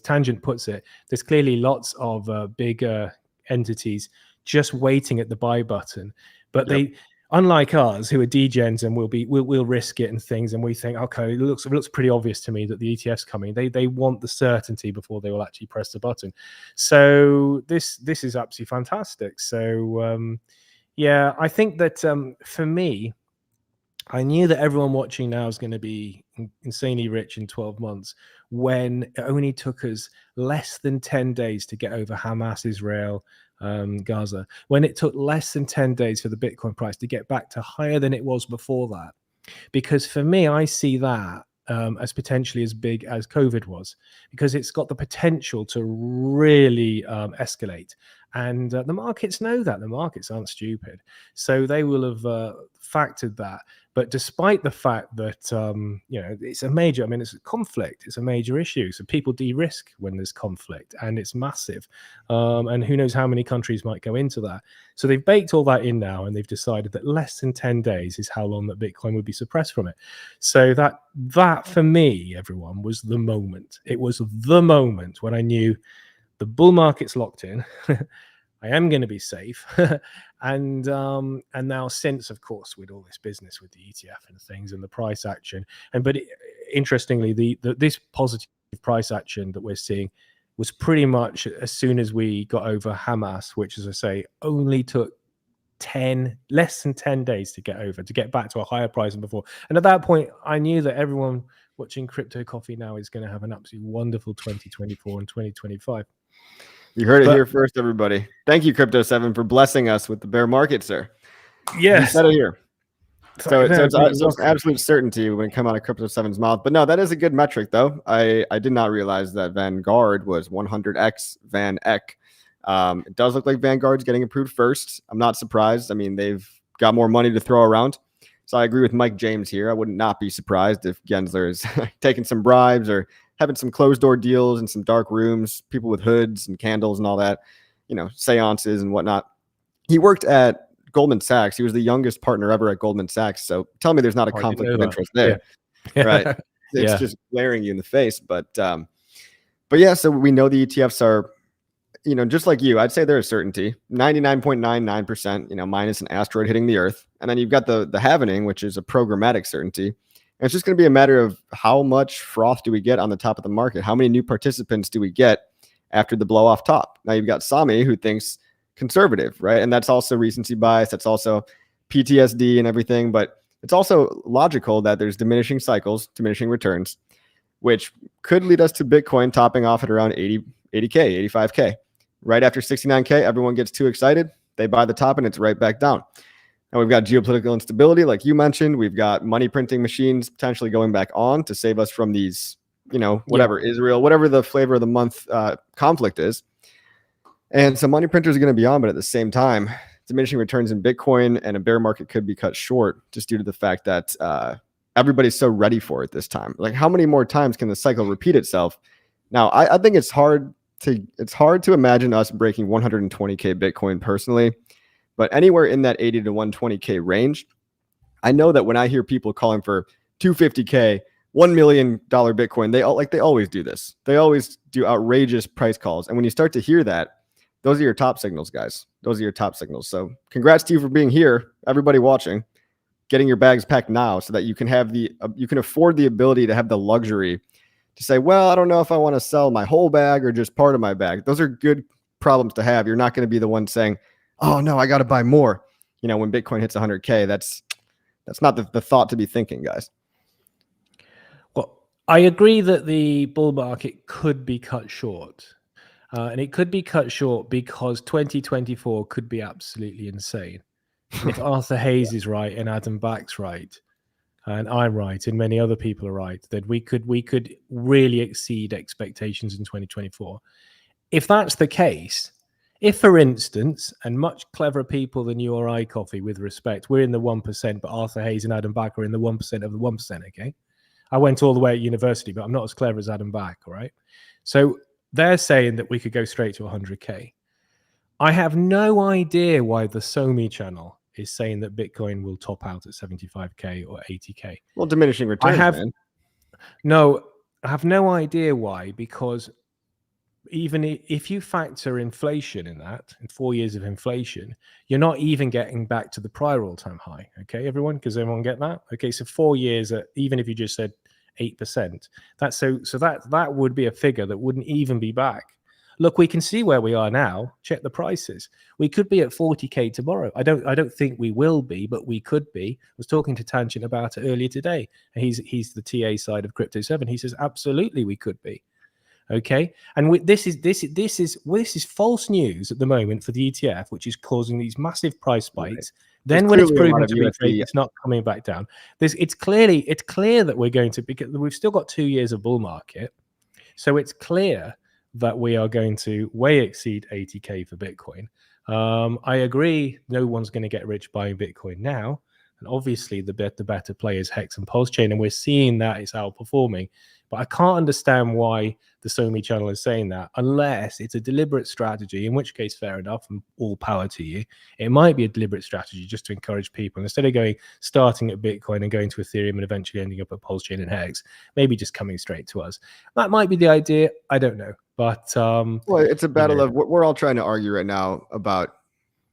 Tangent puts it, there's clearly lots of bigger entities just waiting at the buy button. But they, unlike us, who are degens and we'll risk it and things, and we think, okay, it looks pretty obvious to me that the ETF's coming. They want the certainty before they will actually press the button. So this is absolutely fantastic. So yeah, I think that for me, I knew that everyone watching now is going to be insanely rich in 12 months when it only took us less than 10 days to get over Hamas, Israel, Gaza, when it took less than 10 days for the Bitcoin price to get back to higher than it was before that. Because for me, I see that as potentially as big as COVID was, because it's got the potential to really escalate. And the markets know that. The markets aren't stupid. So they will have factored that. But despite the fact that, it's a major, it's a conflict, it's a major issue. So people de-risk when there's conflict, and it's massive. And who knows how many countries might go into that. So they've baked all that in now, and they've decided that less than 10 days is how long that Bitcoin would be suppressed from it. So that for me, everyone, was the moment. It was the moment when I knew the bull market's locked in. I am going to be safe. And now since, of course, with all this business with the ETF and things and the price action, interestingly, this positive price action that we're seeing was pretty much as soon as we got over Hamas, which, as I say, only took less than 10 days to get back to a higher price than before. And at that point, I knew that everyone watching Crypto Coffee now is going to have an absolutely wonderful 2024 and 2025. You heard it here first, everybody. Thank you, Crypto 7, for blessing us with the bear market, sir. Yes. You said it here. So it's absolute certainty when it come out of Crypto 7's mouth. But no, that is a good metric, though. I did not realize that Vanguard was 100x Van Eck. It does look like Vanguard's getting approved first. I'm not surprised. They've got more money to throw around. So I agree with Mike James here. I would not be surprised if Gensler is taking some bribes or having some closed door deals in some dark rooms, people with hoods and candles and all that, seances and whatnot. He worked at Goldman Sachs. He was the youngest partner ever at Goldman Sachs. So tell me there's not a conflict of interest there. Yeah. Right. It's just glaring you in the face. But yeah, so we know the ETFs are, just like you, I'd say they're a certainty, 99.99%, minus an asteroid hitting the earth. And then you've got the halvening, which is a programmatic certainty. And it's just going to be a matter of how much froth do we get on the top of the market? How many new participants do we get after the blow off top? Now you've got Sami, who thinks conservative, right? And that's also recency bias. That's also PTSD and everything. But it's also logical that there's diminishing cycles, diminishing returns, which could lead us to Bitcoin topping off at around 80K, 85K. Right after 69K, everyone gets too excited. They buy the top and it's right back down. And we've got geopolitical instability, like you mentioned. We've got money printing machines potentially going back on to save us from these, Israel, whatever the flavor of the month conflict is. And so money printers are going to be on, but at the same time, diminishing returns in Bitcoin and a bear market could be cut short just due to the fact that everybody's so ready for it this time. Like, how many more times can the cycle repeat itself? Now, I think it's hard to imagine us breaking 120K Bitcoin personally. But anywhere in that 80 to 120K range, I know that when I hear people calling for 250K, $1 million Bitcoin, they always do this. They always do outrageous price calls. And when you start to hear that, those are your top signals, guys. Those are your top signals. So congrats to you for being here, everybody watching, getting your bags packed now so that you can have you can afford the ability to have the luxury to say, well, I don't know if I want to sell my whole bag or just part of my bag. Those are good problems to have. You're not going to be the one saying, oh no, I got to buy more. When Bitcoin hits 100K, that's not the thought to be thinking, guys. Well, I agree that the bull market could be cut short. And it could be cut short because 2024 could be absolutely insane. And if Arthur Hayes is right and Adam Back's right, and I'm right, and many other people are right, that we could really exceed expectations in 2024. If that's the case, if, for instance, and much cleverer people than you or I, Coffee, with respect, we're in the 1%, but Arthur Hayes and Adam Back are in the 1% of the 1%, okay? I went all the way at university, but I'm not as clever as Adam Back, all right? So they're saying that we could go straight to 100K. I have no idea why the SoMe channel is saying that Bitcoin will top out at 75K or 80K. Well, diminishing returns, man. No, I have no idea why, because even if you factor inflation in that, in 4 years of inflation, you're not even getting back to the prior all-time high. Okay, everyone, because everyone get that? Okay, so 4 years, even if you just said 8%, that's so that would be a figure that wouldn't even be back. Look, we can see where we are now. Check the prices. We could be at 40K tomorrow. I don't think we will be, but we could be. I was talking to Tangent about it earlier today. He's the TA side of Crypto 7. He says absolutely we could be. Okay, and this is false news at the moment for the ETF, which is causing these massive price spikes. Right. Then when it's proven to be fake, it's not coming back down. It's clear that we're going to, because we've still got 2 years of bull market, so it's clear that we are going to way exceed 80K for Bitcoin. I agree, no one's going to get rich buying Bitcoin now, and obviously the better play is HEX and PulseChain, and we're seeing that it's outperforming. But I can't understand why the SoMe channel is saying that, unless it's a deliberate strategy, in which case, fair enough, and all power to you. It might be a deliberate strategy just to encourage people. Instead of starting at Bitcoin and going to Ethereum and eventually ending up at PulseChain and HEX, maybe just coming straight to us. That might be the idea. I don't know. But well, it's a battle of what we're all trying to argue right now about.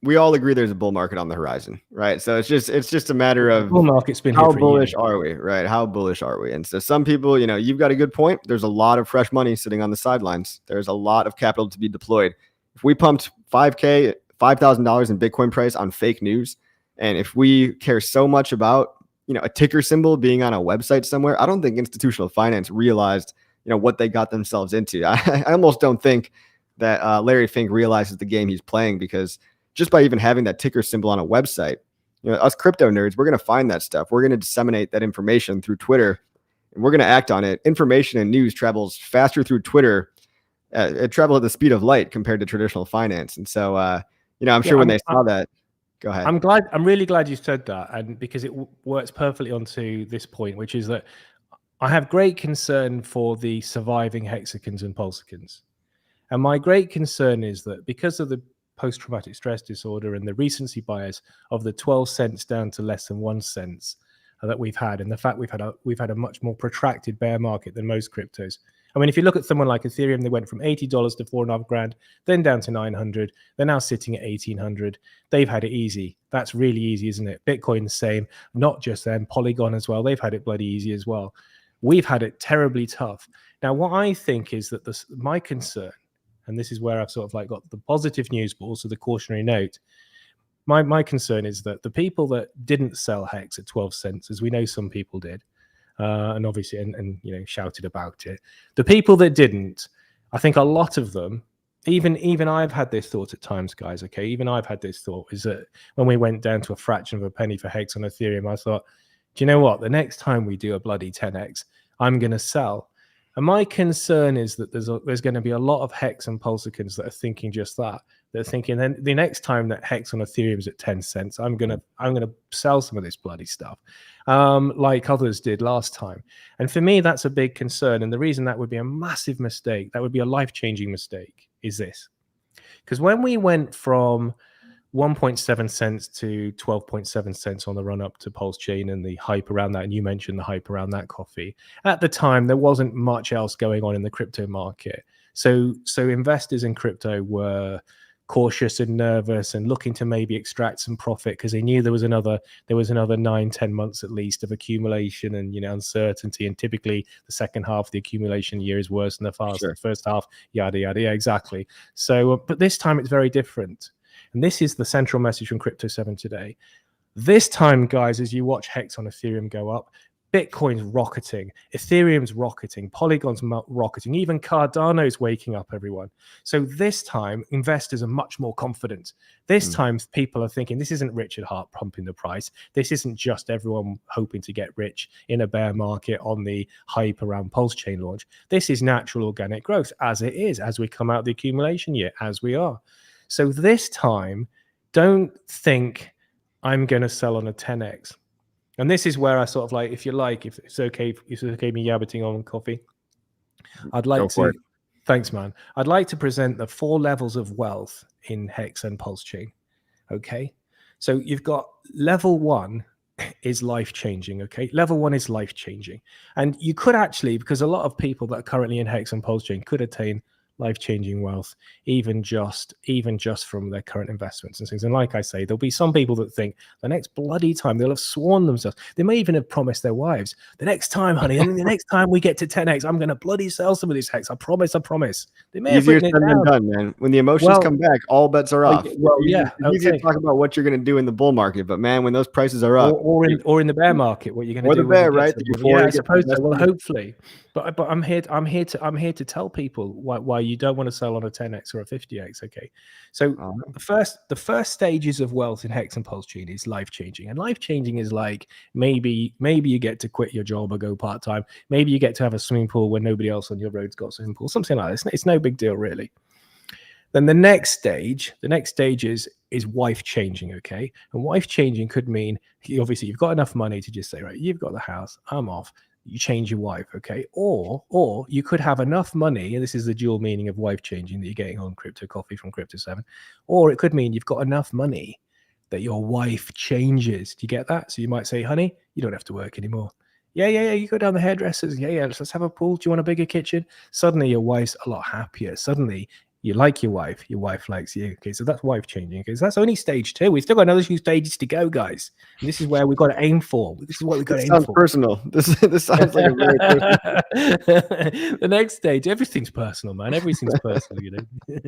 We all agree there's a bull market on the horizon, right? So it's just a matter of bull market's been how bullish are we, right? How bullish are we? And so some people, you've got a good point. There's a lot of fresh money sitting on the sidelines. There's a lot of capital to be deployed. If we pumped $5,000 in Bitcoin price on fake news, and if we care so much about a ticker symbol being on a website somewhere, I don't think institutional finance realized what they got themselves into. I almost don't think that Larry Fink realizes the game he's playing, because just by even having that ticker symbol on a website, us crypto nerds, we're going to find that stuff. We're going to disseminate that information through Twitter, and we're going to act on it. Information and news travels faster through Twitter. It travels at the speed of light compared to traditional finance. And so, I'm sure when they saw that, go ahead. I'm really glad you said that, and because it works perfectly onto this point, which is that I have great concern for the surviving hexagons and pulsicons. And my great concern is that because of the post-traumatic stress disorder and the recency bias of the 12 cents down to less than 1 cent that we've had, and the fact we've had a much more protracted bear market than most cryptos. I mean, if you look at someone like Ethereum, they went from $80 to $4.5 grand, then down to 900. They're now sitting at 1800. They've had it easy. That's really easy, isn't it? Bitcoin the same, not just them. Polygon as well. They've had it bloody easy as well. We've had it terribly tough. Now, what I think is that my concern, and this is where I've sort of got the positive news, but also the cautionary note. My concern is that the people that didn't sell HEX at 12 cents, as we know some people did, and obviously, and shouted about it. The people that didn't, I think a lot of them, even I've had this thought at times, guys. Okay, even I've had this thought, is that when we went down to a fraction of a penny for HEX on Ethereum, I thought, do you know what? The next time we do a bloody 10x, I'm going to sell. And my concern is that there's going to be a lot of HEX and pulsicons that are thinking just that. They're thinking, then the next time that HEX on Ethereum is at 10 cents, I'm gonna sell some of this bloody stuff, like others did last time. And for me, that's a big concern. And the reason that would be a massive mistake, that would be a life-changing mistake, is this. Because when we went from 1.7 cents to 12.7 cents on the run up to PulseChain and the hype around that, and you mentioned the hype around that coffee, at the time there wasn't much else going on in the crypto market, so investors in crypto were cautious and nervous and looking to maybe extract some profit, because they knew there was another 9-10 months at least of accumulation and uncertainty, and typically the second half of the accumulation year is worse than the first half, yada yada. Yeah, exactly. So but this time it's very different. And this is the central message from Crypto 7 today. This time, guys, as you watch HEX on Ethereum go up, Bitcoin's rocketing, Ethereum's rocketing, Polygon's rocketing, even Cardano's waking up, everyone. So this time, investors are much more confident. This time, people are thinking, this isn't Richard Hart pumping the price. This isn't just everyone hoping to get rich in a bear market on the hype around PulseChain launch. This is natural organic growth, as it is, as we come out of the accumulation year, as we are. So this time, don't think I'm going to sell on a 10x. And this is where I sort of if it's okay me yabbiting on coffee, I'd like to, thanks, man. I'd like to present the 4 levels of wealth in HEX and PulseChain. Okay. So you've got level 1 is life-changing. Okay. Level 1 is life-changing. And you could actually, because a lot of people that are currently in HEX and PulseChain could attain life-changing wealth, even just from their current investments and things. And like I say, there'll be some people that think the next bloody time they'll have sworn themselves. They may even have promised their wives, the next time, honey, and the next time we get to 10x, I'm going to bloody sell some of these HEX. I promise. They may have Easier written it said than down. done, man. When the emotions come back, all bets are off. Well, yeah, it's easy to talk about what you're going to do in the bull market, but man, when those prices are up, or in the bear market, what you're going to do? Or the bear, right? Yeah, I suppose so. Well, hopefully, but I'm here to tell people why you don't want to sell on a 10x or a 50x. Okay, so the first stages of wealth in HEX and PulseChain is life changing, and life changing is like maybe you get to quit your job or go part time. Maybe you get to have a swimming pool when nobody else on your road's got a swimming pool, something like this. It's no big deal, really. Then the next stage is wife changing, okay? And wife changing could mean, obviously, you've got enough money to just say, right, you've got the house, I'm off. You change your wife, okay? Or you could have enough money, and this is the dual meaning of wife changing that you're getting on Crypto Coffee from Crypto 7. Or it could mean you've got enough money that your wife changes. Do you get that? So you might say, honey, you don't have to work anymore. Yeah. You go down the hairdressers. Yeah. Let's have a pool. Do you want a bigger kitchen? Suddenly your wife's a lot happier. Suddenly you like your wife likes you. Okay, so that's wife changing. Okay, so that's only stage 2. We've still got another 2 stages to go, guys. And this is where we've got to aim for. This is what we've got to aim for. Sounds personal. This sounds like a very personal. The next stage, everything's personal, man. Everything's personal, you know.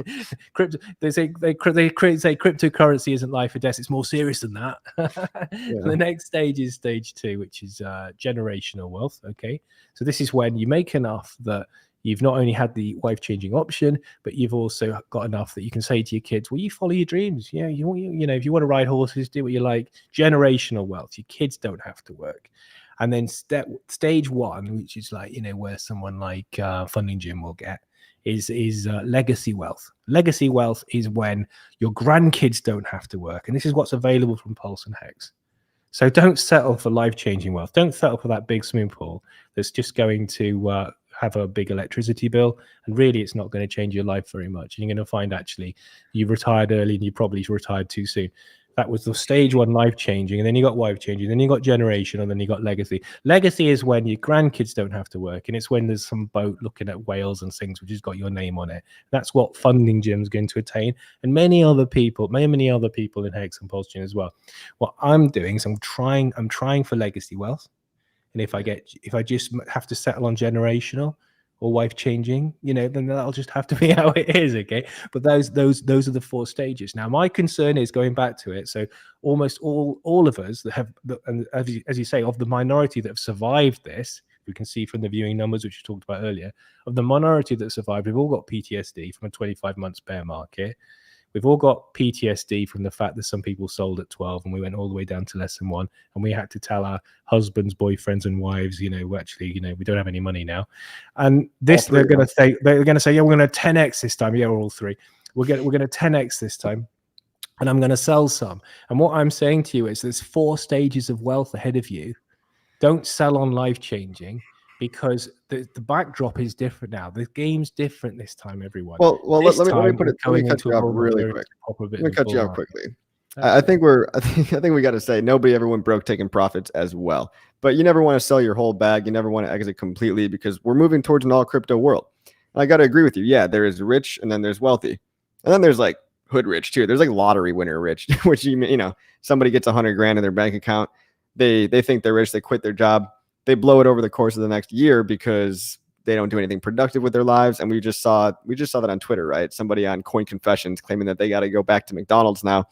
Crypto. They say cryptocurrency isn't life or death. It's more serious than that. Yeah. The next stage is stage 2, which is generational wealth. Okay, so this is when you make enough that you've not only had the wife-changing option, but you've also got enough that you can say to your kids, well, you follow your dreams. Yeah, you know, if you want to ride horses, do what you like. Generational wealth. Your kids don't have to work. And then stage 1, which is like, you know, where someone like Funding Jim will get, is legacy wealth. Legacy wealth is when your grandkids don't have to work. And this is what's available from Pulse and HEX. So don't settle for life-changing wealth. Don't settle for that big swimming pool that's just going to have a big electricity bill, and really it's not going to change your life very much. And you're going to find actually you retired early and you probably retired too soon. That was the stage 1, life changing, and then you got wife changing, then you got generation, and then you got legacy. Legacy is when your grandkids don't have to work, and it's when there's some boat looking at whales and things which has got your name on it. That's what Funding Jim's going to attain, and many other people in HEX and PulseChain as well. What I'm doing is I'm trying for legacy wealth. And if I just have to settle on generational or wife changing, you know, then that'll just have to be how it is, okay? But those are the 4 stages. Now, my concern is going back to it. So almost all of us that have, and as you say, of the minority that have survived this, we can see from the viewing numbers, which you talked about earlier, of the minority that survived, we've all got PTSD from a 25 months bear market. We've all got PTSD from the fact that some people sold at 12 and we went all the way down to less than 1. And we had to tell our husbands, boyfriends, and wives, you know, we don't have any money now. And this, they're going to say, yeah, we're going to 10x this time. Yeah, we're all 3. We're going to 10x this time. And I'm going to sell some. And what I'm saying to you is there's 4 stages of wealth ahead of you. Don't sell on life changing, because the backdrop is different now. The game's different this time, everyone. Well, let me cut you off really quick. Let me cut you off quickly. I think we got to say nobody ever went broke taking profits as well. But you never want to sell your whole bag. You never want to exit completely, because we're moving towards an all crypto world. And I got to agree with you. Yeah, there is rich and then there's wealthy. And then there's like hood rich too. There's like lottery winner rich, which, you know, somebody gets 100 grand in their bank account. They think they're rich. They quit their job. They blow it over the course of the next year because they don't do anything productive with their lives. And we just saw that on Twitter, right? Somebody on Coin Confessions claiming that they got to go back to McDonald's now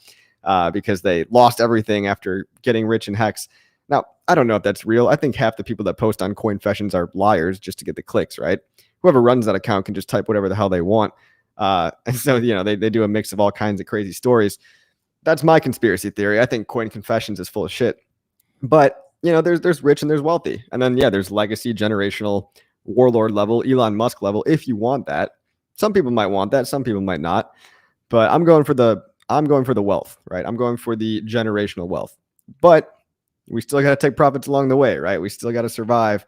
because they lost everything after getting rich in HEX. Now, I don't know if that's real. I think half the people that post on Coin Confessions are liars just to get the clicks, right? Whoever runs that account can just type whatever the hell they want. And so, you know, they do a mix of all kinds of crazy stories. That's my conspiracy theory. I think Coin Confessions is full of shit. But you know, there's rich and there's wealthy. And then, yeah, there's legacy, generational, warlord level, Elon Musk level, if you want that. Some people might want that. Some people might not. But I'm going for the wealth, right? I'm going for the generational wealth. But we still got to take profits along the way, right? We still got to survive.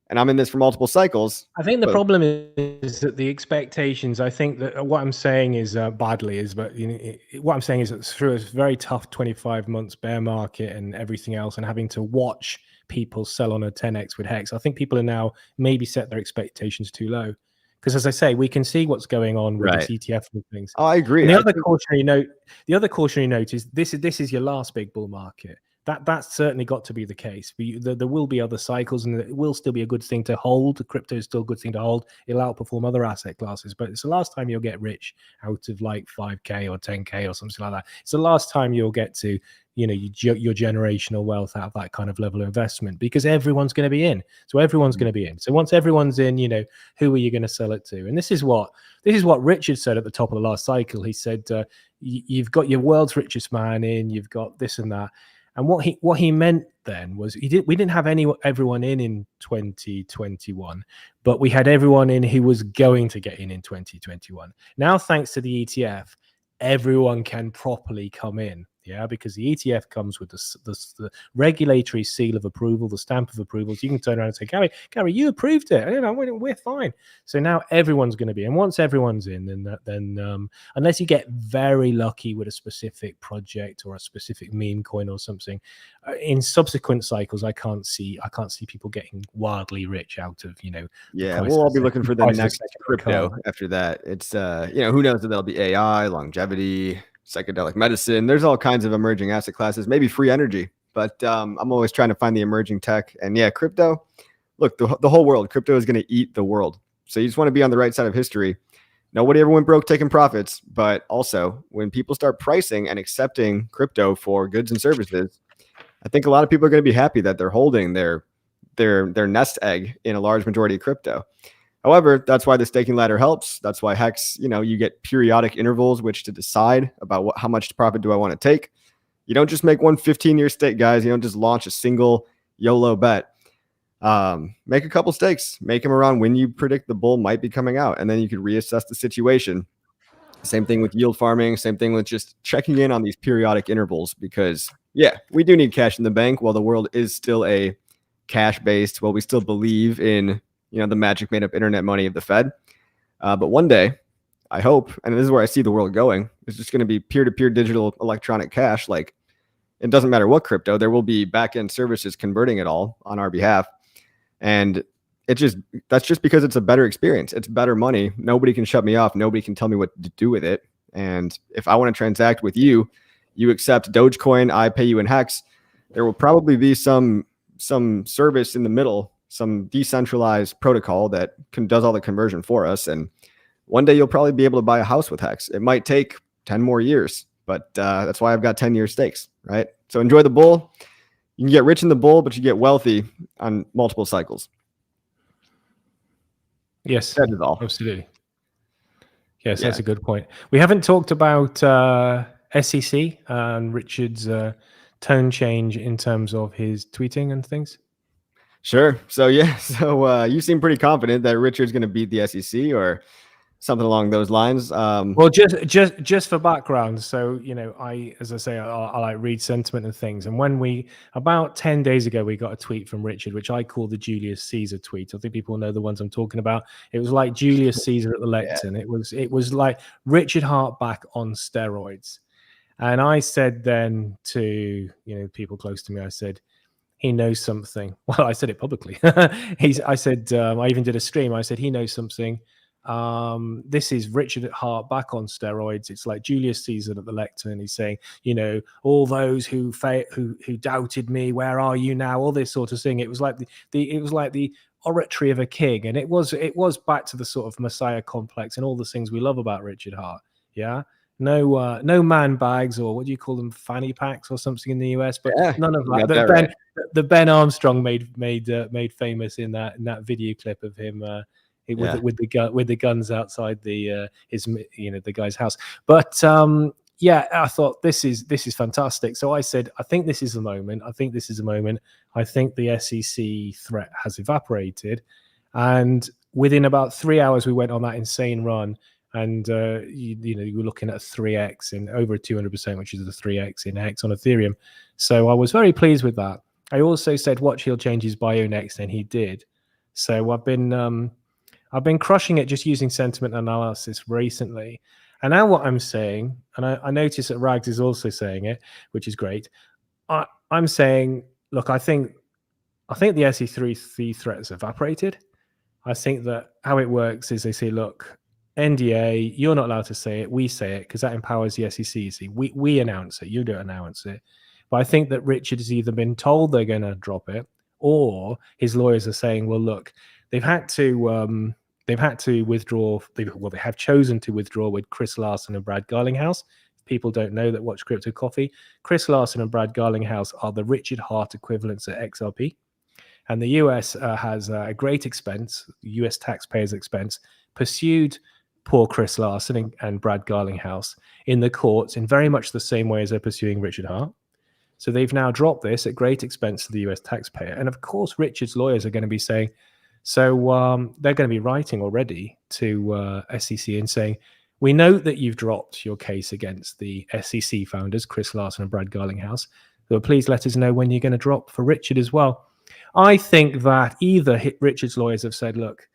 And I'm in this for multiple cycles. I think the problem is that the expectations, I think that what I'm saying is but you know, what I'm saying is that through a very tough 25 months bear market and everything else, and having to watch people sell on a 10x with HEX, I think people are now maybe set their expectations too low. Because as I say, we can see what's going on with Right. this ETF and things. Oh, I agree. And I think, the other cautionary note is this is your last big bull market. That's certainly got to be the case. There will be other cycles, and it will still be a good thing to hold. Crypto is still a good thing to hold. It'll outperform other asset classes, but it's the last time you'll get rich out of like 5K or 10K or something like that. It's the last time you'll get to, you know, your generational wealth out of that kind of level of investment, because everyone's going to be in. So everyone's going to be in. So once everyone's in, you know, who are you going to sell it to? And this is what Richard said at the top of the last cycle. He said, you've got your world's richest man in, you've got this and that. And what he meant then was we didn't have everyone in 2021, but we had everyone in who was going to get in 2021. Now, thanks to the ETF, everyone can properly come in. Yeah, because the ETF comes with the regulatory seal of approval, the stamp of approval. So you can turn around and say, Gary, you approved it. You know, we're fine. So now everyone's going to be. And once everyone's in, then unless you get very lucky with a specific project or a specific meme coin or something, in subsequent cycles, I can't see people getting wildly rich out of, you know. Yeah, we'll all be looking for the next crypto after that. It's you know, who knows if there'll be AI, longevity, psychedelic medicine. There's all kinds of emerging asset classes, maybe free energy, but I'm always trying to find the emerging tech. And yeah, crypto, look, the whole world, crypto is going to eat the world. So you just want to be on the right side of history. Nobody ever went broke taking profits, but also when people start pricing and accepting crypto for goods and services, I think a lot of people are going to be happy that they're holding their nest egg in a large majority of crypto. However, that's why the staking ladder helps. That's why HEX, you know, you get periodic intervals which to decide about how much profit do I want to take. You don't just make one 15-year stake, guys. You don't just launch a single YOLO bet. Make a couple stakes, make them around when you predict the bull might be coming out, and then you could reassess the situation. Same thing with yield farming. Same thing with just checking in on these periodic intervals, because yeah, we do need cash in the bank while the world is still a cash-based. Well, we still believe in, you know, the magic made up internet money of the Fed. But one day, I hope, and this is where I see the world going, it's just going to be peer-to-peer digital electronic cash. Like, it doesn't matter what crypto, there will be back-end services converting it all on our behalf. And that's just because it's a better experience. It's better money. Nobody can shut me off. Nobody can tell me what to do with it. And if I want to transact with you, you accept Dogecoin, I pay you in HEX. There will probably be some service in the middle, some decentralized protocol that does all the conversion for us. And one day you'll probably be able to buy a house with HEX. It might take 10 more years, but that's why I've got 10-year stakes, right? So enjoy the bull. You can get rich in the bull, but you get wealthy on multiple cycles. Yes, that is all. Absolutely. Yes, that's a good point. We haven't talked about SEC and Richard's tone change in terms of his tweeting and things. Sure. So yeah, you seem pretty confident that Richard's going to beat the SEC or something along those lines. Well, just for background, so you know, as I say, I like read sentiment and things. And when about 10 days ago, we got a tweet from Richard, which I call the Julius Caesar tweet. I think people know the ones I'm talking about. It was like Julius Caesar at the lectern. Yeah. It was like Richard Hart back on steroids. And I said then to, you know, people close to me, I said, he knows something. Well, I said it publicly. I said, I even did a stream. I said, he knows something. This is Richard Hart back on steroids. It's like Julius Caesar at the lectern. He's saying, you know, all those who doubted me, where are you now? All this sort of thing. It was like the oratory of a king, and it was back to the sort of Messiah complex and all the things we love about Richard Hart. Yeah. No man bags, or what do you call them, fanny packs or something in the US, but none of that. The Ben Armstrong made famous in that video clip of him with the guns outside the guy's house. But I thought this is fantastic. So I said, I think this is the moment. I think the SEC threat has evaporated, and within about 3 hours we went on that insane run. And you were looking at a 3x in over 200%, which is the 3x in HEX on Ethereum. So I was very pleased with that. I also said, watch, he'll change his bio next, and he did. So I've been crushing it just using sentiment analysis recently. And now what I'm saying, and I notice that Rags is also saying it, which is great. I'm saying, look, I think the SEC threat has evaporated. I think that how it works is they say, look, NDA, you're not allowed to say it. We say it because that empowers the SEC. See, we announce it. You don't announce it. But I think that Richard has either been told they're going to drop it, or his lawyers are saying, well, look, they've had to withdraw. They have chosen to withdraw with Chris Larsen and Brad Garlinghouse. People don't know that watch Crypto Coffee. Chris Larsen and Brad Garlinghouse are the Richard Hart equivalents at XRP. And the US has a great expense, US taxpayers' expense, pursued poor Chris Larsen and Brad Garlinghouse in the courts in very much the same way as they're pursuing Richard Hart. So they've now dropped this at great expense to the US taxpayer. And of course, Richard's lawyers are going to be saying, so they're going to be writing already to SEC and saying, we know that you've dropped your case against the SEC founders, Chris Larsen and Brad Garlinghouse. So please let us know when you're going to drop for Richard as well. I think that either Richard's lawyers have said, look,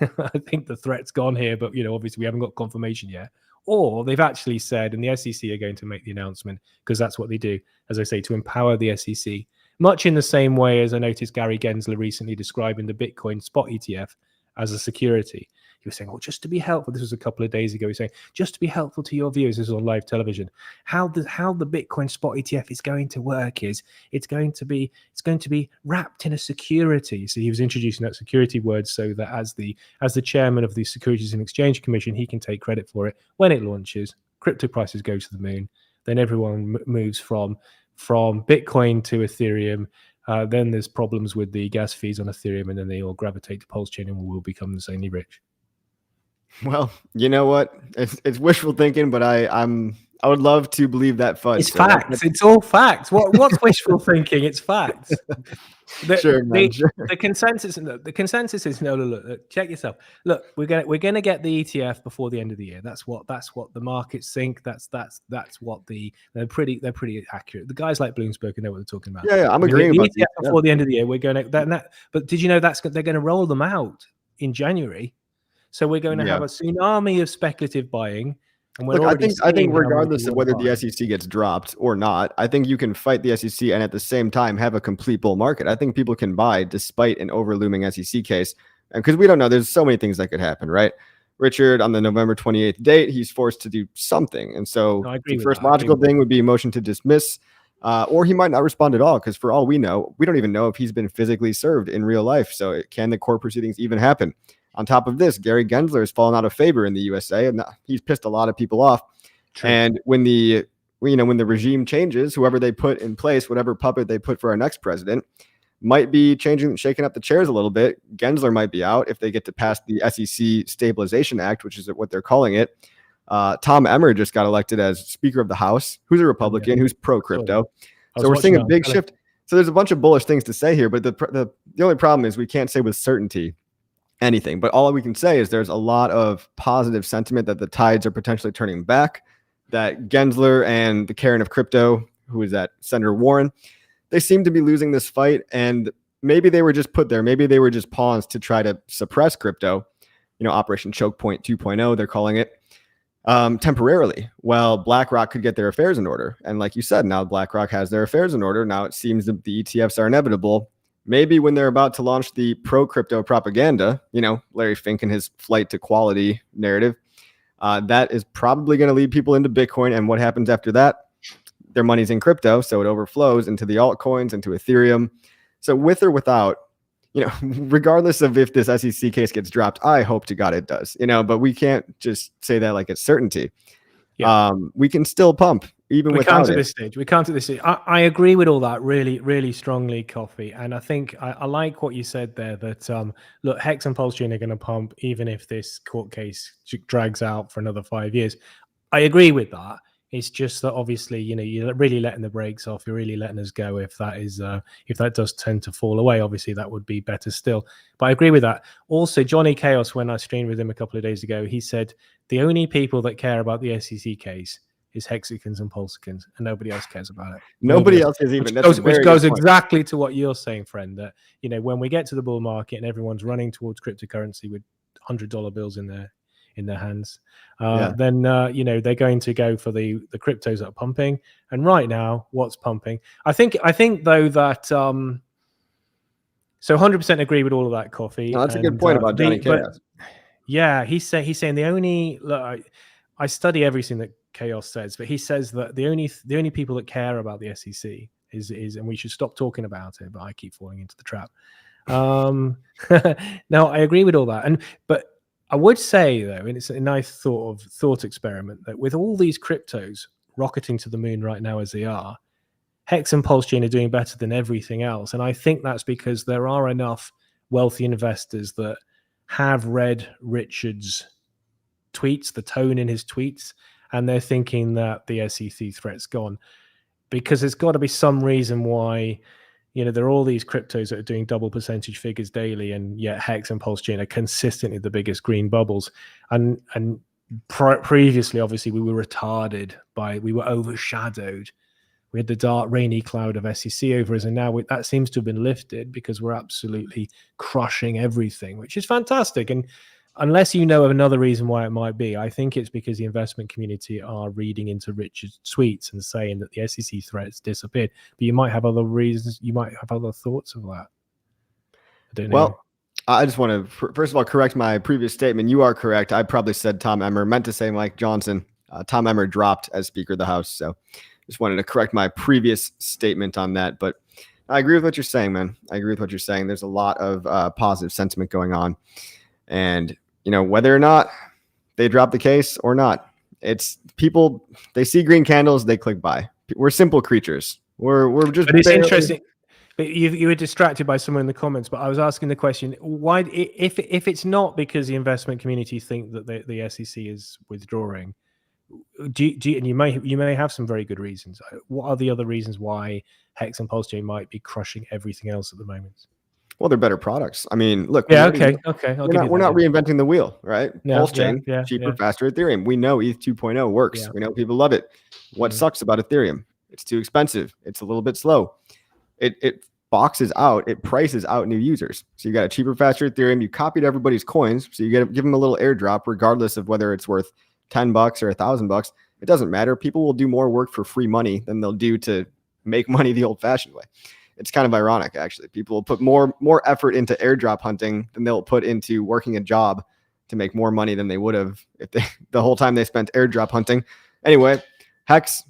I think the threat's gone here, but obviously we haven't got confirmation yet. Or they've actually said, and the SEC are going to make the announcement because that's what they do, as I say, to empower the SEC. Much in the same way as I noticed Gary Gensler recently describing the Bitcoin spot ETF as a security. He was saying, just to be helpful. This was a couple of days ago. He was saying, just to be helpful to your viewers, this is on live television. How the Bitcoin spot ETF is going to work is it's going to be wrapped in a security. So he was introducing that security word so that as the chairman of the Securities and Exchange Commission, he can take credit for it when it launches. Crypto prices go to the moon. Then everyone moves from Bitcoin to Ethereum. Then there's problems with the gas fees on Ethereum, and then they all gravitate to PulseChain and will become insanely rich. Well, you know what? It's wishful thinking, but I would love to believe that FUD. It's facts. It's all facts. What's wishful thinking? It's facts. The consensus is no. Look, check yourself. Look, we're gonna get the ETF before the end of the year. That's what the markets think. That's what they're pretty accurate. The guys like Bloomberg know what they're talking about. Yeah, I'm agreeing the about ETF before the end of the year. We're going to but did you know they're going to roll them out in January? So we're going to have a tsunami of speculative buying. And look, I think regardless of whether the SEC gets dropped or not, I think you can fight the SEC and at the same time have a complete bull market. I think people can buy despite an overlooming SEC case. And because we don't know, there's so many things that could happen, right? Richard, on the November 28th date, he's forced to do something. And so the first logical thing would be a motion to dismiss, or he might not respond at all, because for all we know, we don't even know if he's been physically served in real life. So can the court proceedings even happen? On top of this, Gary Gensler has fallen out of favor in the USA, and he's pissed a lot of people off. True. And when the regime changes, whoever they put in place, whatever puppet they put for our next president, might be shaking up the chairs a little bit. Gensler might be out if they get to pass the SEC Stabilization Act, which is what they're calling it. Tom Emmer just got elected as Speaker of the House, who's a Republican, who's pro-crypto. So we're seeing a big shift. So there's a bunch of bullish things to say here, but the only problem is we can't say with certainty anything. But all we can say is there's a lot of positive sentiment that the tides are potentially turning back, that Gensler and the Karen of crypto, who is that, Senator Warren, they seem to be losing this fight. And maybe they were just put there. Maybe they were just pawns to try to suppress crypto, Operation Choke Point 2.0, they're calling it, temporarily. Well, BlackRock could get their affairs in order. And like you said, now BlackRock has their affairs in order. Now it seems that the ETFs are inevitable. Maybe when they're about to launch the pro-crypto propaganda, Larry Fink and his flight to quality narrative, that is probably going to lead people into Bitcoin. And what happens after that? Their money's in crypto, so it overflows into the altcoins, into Ethereum. So with or without, regardless of if this SEC case gets dropped, I hope to God it does, but we can't just say that like it's certainty. Yeah. We can still pump. Even we can't at this stage. We can't at this stage. I agree with all that really, really strongly, Coffee. And I think I like what you said there that, look, HEX and PulseChain are going to pump even if this court case drags out for another 5 years. I agree with that. It's just that obviously, you're really letting the brakes off. You're really letting us go if that does tend to fall away. Obviously, that would be better still. But I agree with that. Also, Johnny Chaos, when I streamed with him a couple of days ago, he said the only people that care about the SEC case is Hexicans and Pulsicans, and nobody else cares about it. Nobody else is even. Which goes exactly to what you're saying, friend, that, when we get to the bull market and everyone's running towards cryptocurrency with $100 bills in their hands, then they're going to go for the cryptos that are pumping. And right now, what's pumping? I think though that So 100% agree with all of that, Coffee. No, that's a good point about Johnny Chaos. Yeah, he's saying the only look, I study everything that Chaos says, but he says that the only people that care about the SEC is and we should stop talking about it. But I keep falling into the trap. No, I agree with all that, but I would say though, and it's a nice thought experiment, that with all these cryptos rocketing to the moon right now as they are, HEX and PulseChain are doing better than everything else, and I think that's because there are enough wealthy investors that have read Richard's tweets, the tone in his tweets, and they're thinking that the SEC threat's gone. Because there's got to be some reason why, there are all these cryptos that are doing double percentage figures daily, and yet HEX and PulseChain are consistently the biggest green bubbles. And previously, obviously, we were overshadowed. We had the dark, rainy cloud of SEC over us, and now that seems to have been lifted because we're absolutely crushing everything, which is fantastic. And unless you know of another reason why it might be, I think it's because the investment community are reading into Richard's tweets and saying that the SEC threats disappeared. But you might have other reasons. You might have other thoughts of that. I don't know. Well, I just want to, first of all, correct my previous statement. You are correct. I probably said Tom Emmer, meant to say Mike Johnson. Tom Emmer dropped as Speaker of the House. So just wanted to correct my previous statement on that. But I agree with what you're saying, man. I agree with what you're saying. There's a lot of positive sentiment going on. And, whether or not they drop the case or not, it's people, they see green candles, they click buy. We're simple creatures. We're just. But it's interesting. But you were distracted by someone in the comments, but I was asking the question, why, if it's not because the investment community think that the SEC is withdrawing, and you may have some very good reasons. What are the other reasons why HEX and PulseChain might be crushing everything else at the moment? Well, they're better products. I mean, look. Yeah, okay. We're not reinventing the wheel, right? No, PulseChain, cheaper, faster Ethereum. We know ETH 2.0 works. Yeah. We know people love it. What sucks about Ethereum? It's too expensive. It's a little bit slow. It boxes out, it prices out new users. So you got a cheaper, faster Ethereum. You copied everybody's coins, so you got to give them a little airdrop, regardless of whether it's worth $10 or $1,000. It doesn't matter. People will do more work for free money than they'll do to make money the old-fashioned way. It's kind of ironic, actually. People will put more effort into airdrop hunting than they'll put into working a job to make more money than they would have if the whole time they spent airdrop hunting. Anyway, HEX,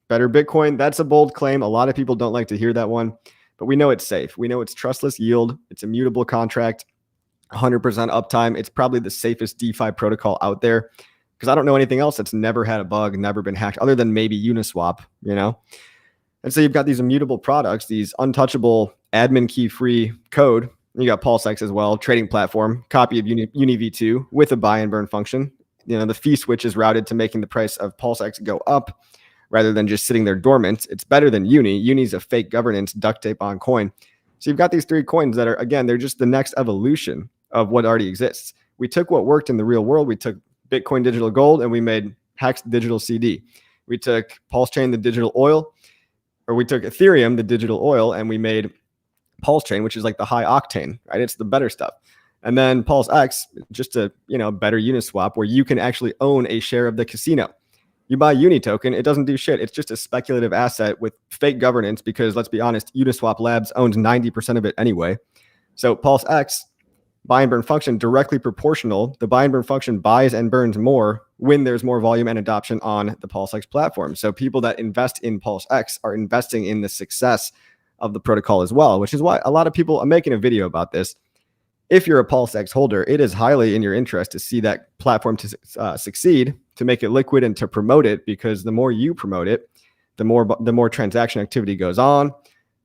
better Bitcoin. That's a bold claim. A lot of people don't like to hear that one, but we know it's safe. We know it's trustless yield. It's a mutable contract, 100% uptime. It's probably the safest DeFi protocol out there because I don't know anything else that's never had a bug, never been hacked, other than maybe Uniswap, And so you've got these immutable products, these untouchable admin key free code. You got PulseX as well, trading platform, copy of UniV2 with a buy and burn function. The fee switch is routed to making the price of PulseX go up rather than just sitting there dormant. It's better than Uni. Uni's a fake governance duct tape on coin. So you've got these three coins that are, again, they're just the next evolution of what already exists. We took what worked in the real world. We took Bitcoin digital gold and we made HEX digital CD. We took PulseChain, the digital oil, or we took Ethereum, the digital oil, and we made PulseChain, which is like the high octane, right? It's the better stuff. And then PulseX, just a better Uniswap where you can actually own a share of the casino. You buy Uni token, it doesn't do shit. It's just a speculative asset with fake governance because, let's be honest, Uniswap Labs owns 90% of it anyway. So PulseX, buy and burn function, directly proportional. The buy and burn function buys and burns more when there's more volume and adoption on the PulseX platform. So people that invest in PulseX are investing in the success of the protocol as well, which is why a lot of people, I'm making a video about this. If you're a PulseX holder, it is highly in your interest to see that platform to succeed, to make it liquid and to promote it, because the more you promote it, the more transaction activity goes on,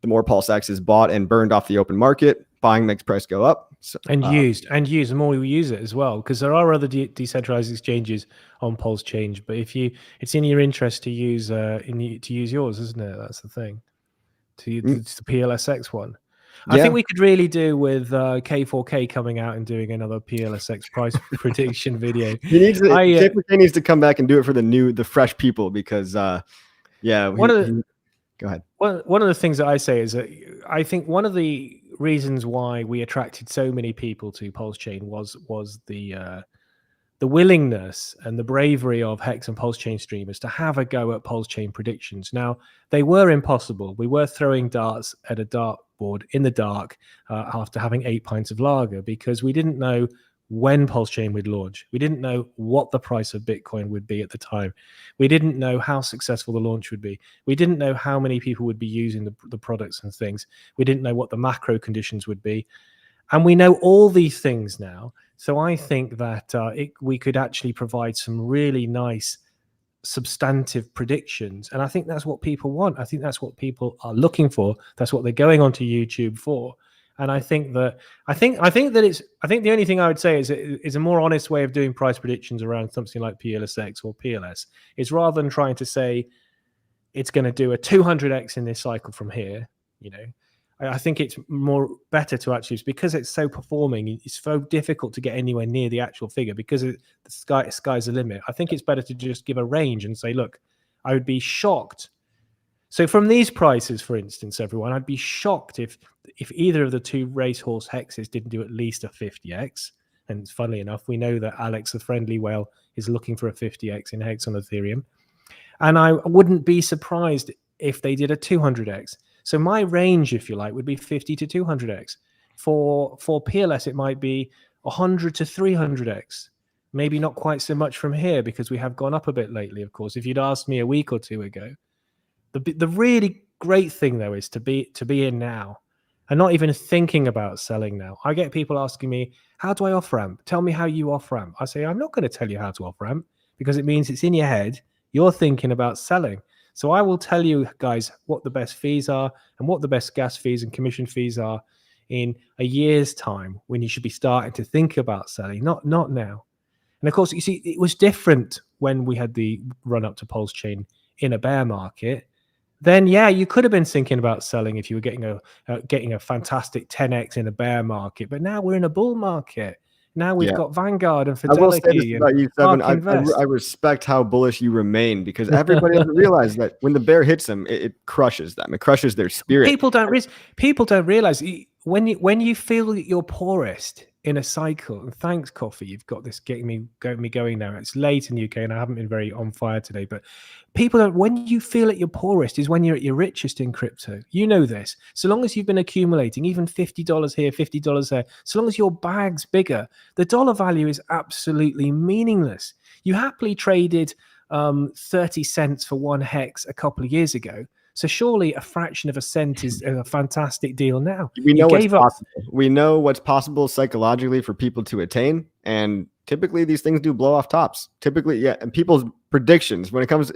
the more PulseX is bought and burned off the open market. Buying makes price go up. So, and the more we use it as well, because there are other decentralized exchanges on PulseChain, but it's in your interest to use yours, isn't it? That's the thing. It's the PLSX one. Yeah. I think we could really do with K4K coming out and doing another PLSX price prediction video. K4K needs to come back and do it for the fresh people, because go ahead. One of the things that I say is that I think one of the reasons why we attracted so many people to PulseChain was the willingness and the bravery of HEX and PulseChain streamers to have a go at PulseChain predictions. Now, they were impossible. We were throwing darts at a board in the dark after having 8 pints of lager, because we didn't know when PulseChain would launch. We didn't know what the price of Bitcoin would be at the time. We didn't know how successful the launch would be. We didn't know how many people would be using the products and things. We didn't know what the macro conditions would be. And we know all these things now. So I think that we could actually provide some really nice substantive predictions. And I think that's what people want. I think that's what people are looking for. That's what they're going onto YouTube for. And I think the only thing I would say is a more honest way of doing price predictions around something like PLSX or PLS is, rather than trying to say it's going to do a 200x in this cycle from here, I think it's better to actually, because it's so performing, it's so difficult to get anywhere near the actual figure because the sky's the limit. I think it's better to just give a range and say, look, I would be shocked. So from these prices, for instance, everyone, I'd be shocked if either of the two racehorse hexes didn't do at least a 50x. And funnily enough, we know that Alex, the friendly whale, is looking for a 50x in hex on Ethereum. And I wouldn't be surprised if they did a 200x. So my range, if you like, would be 50 to 200x. For PLS, it might be 100 to 300x. Maybe not quite so much from here, because we have gone up a bit lately, of course. If you'd asked me a week or two ago, the really great thing, though, is to be in now and not even thinking about selling now. I get people asking me, how do I off ramp? Tell me how you off ramp. I say, I'm not going to tell you how to off ramp, because it means it's in your head. You're thinking about selling. So I will tell you guys what the best fees are and what the best gas fees and commission fees are in a year's time, when you should be starting to think about selling, not now. And of course, you see, it was different when we had the run up to PulseChain in a bear market. Then, yeah, you could have been thinking about selling if you were getting a fantastic 10x in a bear market. But now we're in a bull market. Now we've got Vanguard and Fidelity. I will say this about you, Seven. I respect how bullish you remain, because everybody doesn't realize that when the bear hits them, it crushes them. It crushes their spirit. People don't realize when you feel at your poorest in a cycle. And thanks, Coffee, you've got this getting me going now. It's late in the UK and I haven't been very on fire today, but people don't. When you feel at your poorest is when you're at your richest in crypto. You know this. So long as you've been accumulating, even $50 here, $50 there, so long as your bag's bigger, the dollar value is absolutely meaningless. You happily traded 30 cents for one hex a couple of years ago. So surely a fraction of a cent is a fantastic deal now. We know what's possible. We know what's possible psychologically for people to attain. And typically these things do blow off tops. Typically, yeah. And people's predictions, when it comes,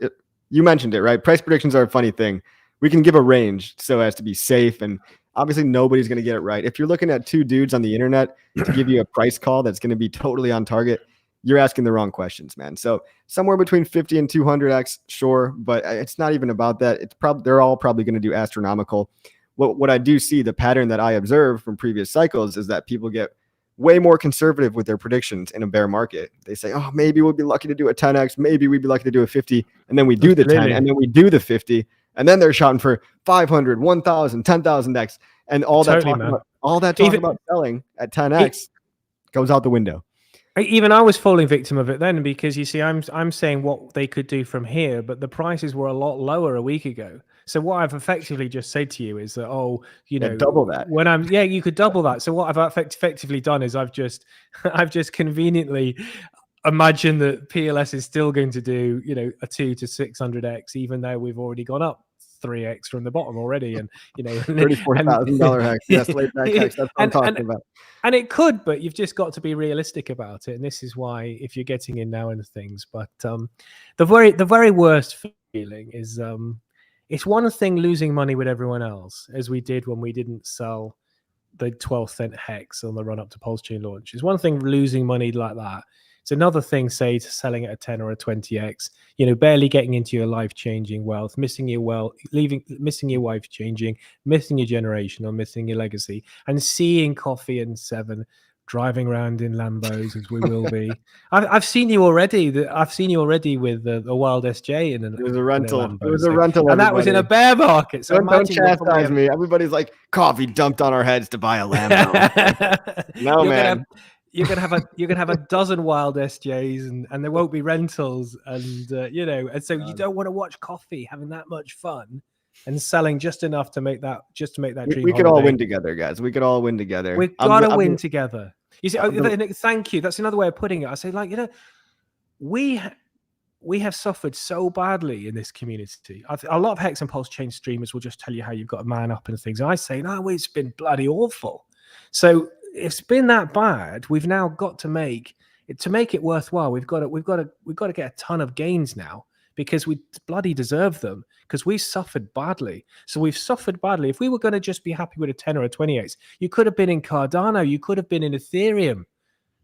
you mentioned it, right? Price predictions are a funny thing. We can give a range so as to be safe. And obviously nobody's going to get it right. If you're looking at two dudes on the internet to give you a price call that's going to be totally on target, you're asking the wrong questions, man. So somewhere between 50 and 200x, sure, but it's not even about that. It's probably, they're all probably going to do astronomical. What I do see, the pattern that I observe from previous cycles, is that people get way more conservative with their predictions in a bear market. They say, oh, maybe we'll be lucky to do a 10x, maybe we'd be lucky to do a 50, and then we do the 10, and then we do the 50, and then they're shouting for 500, 1,000, 10,000x, and all that talk about selling at 10x goes out the window. Even I was falling victim of it then, because you see, I'm saying what they could do from here, but the prices were a lot lower a week ago. So what I've effectively just said to you is that, double that. You could double that. So what I've effectively done is I've just conveniently imagined that PLS is still going to do, a 2 to 600x, even though we've already gone up 3x from the bottom already, and $34,000 hex. Yes, laid back hex. That's what I'm talking about. And it could, but you've just got to be realistic about it. And this is why, if you're getting in now into things, but the very worst feeling is it's one thing losing money with everyone else, as we did when we didn't sell the 12-cent hex on the run up to PulseChain launch. It's one thing losing money like that. It's another thing, say, to selling at a 10 or a 20x, barely getting into your life-changing wealth, missing your wife-changing, missing your generation, or missing your legacy, and seeing Coffee and Seven driving around in Lambos, as we will be. I've seen you already. I've seen you already with the Wild SJ in it was a rental. It was a rental, and that was in a bear market. So don't chastise me. Everybody's like, Coffee dumped on our heads to buy a Lambo. No, man. You're gonna have a dozen Wild SJs, and there won't be rentals, and and so you don't want to watch Coffee having that much fun and selling just enough to make that dream. We could all holiday. win together, guys. We could all win together. We've got to win together. You see, thank you. That's another way of putting it. I say, like, you know, we have suffered so badly in this community. A lot of Hex and PulseChain streamers will just tell you how you've got to man up and things. And I say, no, it's been bloody awful. So it's been that bad. We've now got to make it worthwhile. We've got to get a ton of gains now, because we bloody deserve them, because we suffered badly. So we've suffered badly. If we were going to just be happy with a 10 or a 28, you could have been in Cardano, you could have been in Ethereum,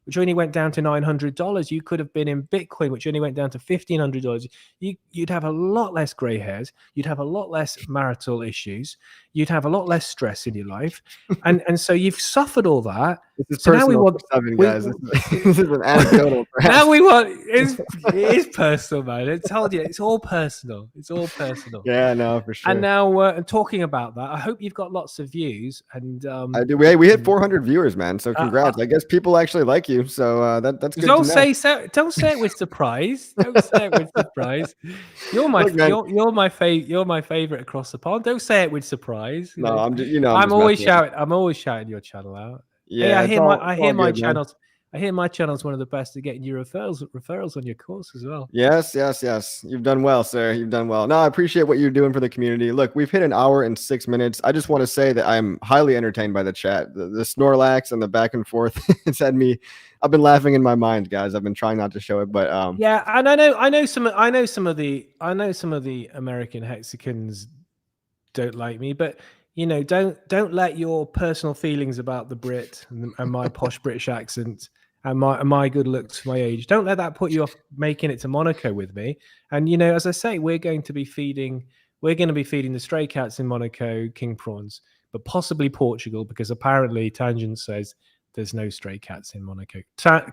which only went down to $900. You could have been in Bitcoin, which only went down to $1,500. You'd have a lot less gray hairs. You'd have a lot less marital issues. You'd have a lot less stress in your life. And so you've suffered all that. This is so personal now we want, for Seven, guys. This is an anecdotal. Now we want, it is personal, man. I told you, it's all personal. It's all personal. Yeah, no, for sure. And now, and talking about that, I hope you've got lots of views. And I do. We hit 400 viewers, man. So congrats. I guess people actually like you. So that's good. Don't say it with surprise. Don't say it with surprise. You're my favorite across the pond. Don't say it with surprise. No, I'm just, I'm always shouting your channel out. Yeah, hey, I hear my channels. I hear my channel is one of the best at getting your referrals on your course as well. Yes. You've done well, sir. You've done well. No, I appreciate what you're doing for the community. Look, we've hit an hour and 6 minutes. I just want to say that I'm highly entertained by the chat. The Snorlax and the back and forth. I've been laughing in my mind, guys. I've been trying not to show it, but yeah, and I know some of the American Hexicans don't like me, but don't let your personal feelings about the Brit and my posh British accent and my good looks for my age, don't let that put you off making it to Monaco with me. And as I say, we're going to be feeding the stray cats in Monaco king prawns, but possibly Portugal, because apparently Tangent says there's no stray cats in Monaco.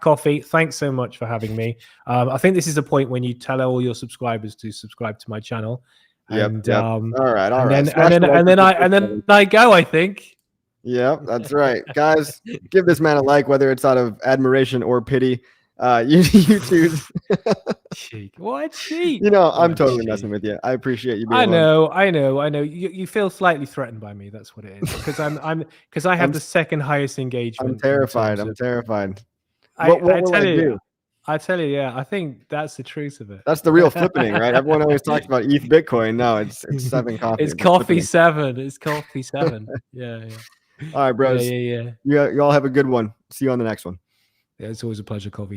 Coffee, thanks so much for having me. I think this is the point when you tell all your subscribers to subscribe to my channel. Yep. All right. And then I go, I think. Yep, that's right. Guys, give this man a like, whether it's out of admiration or pity. You choose. Cheek. What cheek? I'm totally messing with you. I appreciate you being I know. You feel slightly threatened by me. That's what it is. Because I have the second highest engagement. I'm terrified. I'm terrified. What will I do? I tell you, yeah, I think that's the truth of it. That's the real flippening, right? Everyone always talks about ETH Bitcoin. No, it's 7 coffee. It's coffee 7. It's coffee 7. Yeah. All right, bros. Yeah. You all have a good one. See you on the next one. Yeah, it's always a pleasure, Coffee.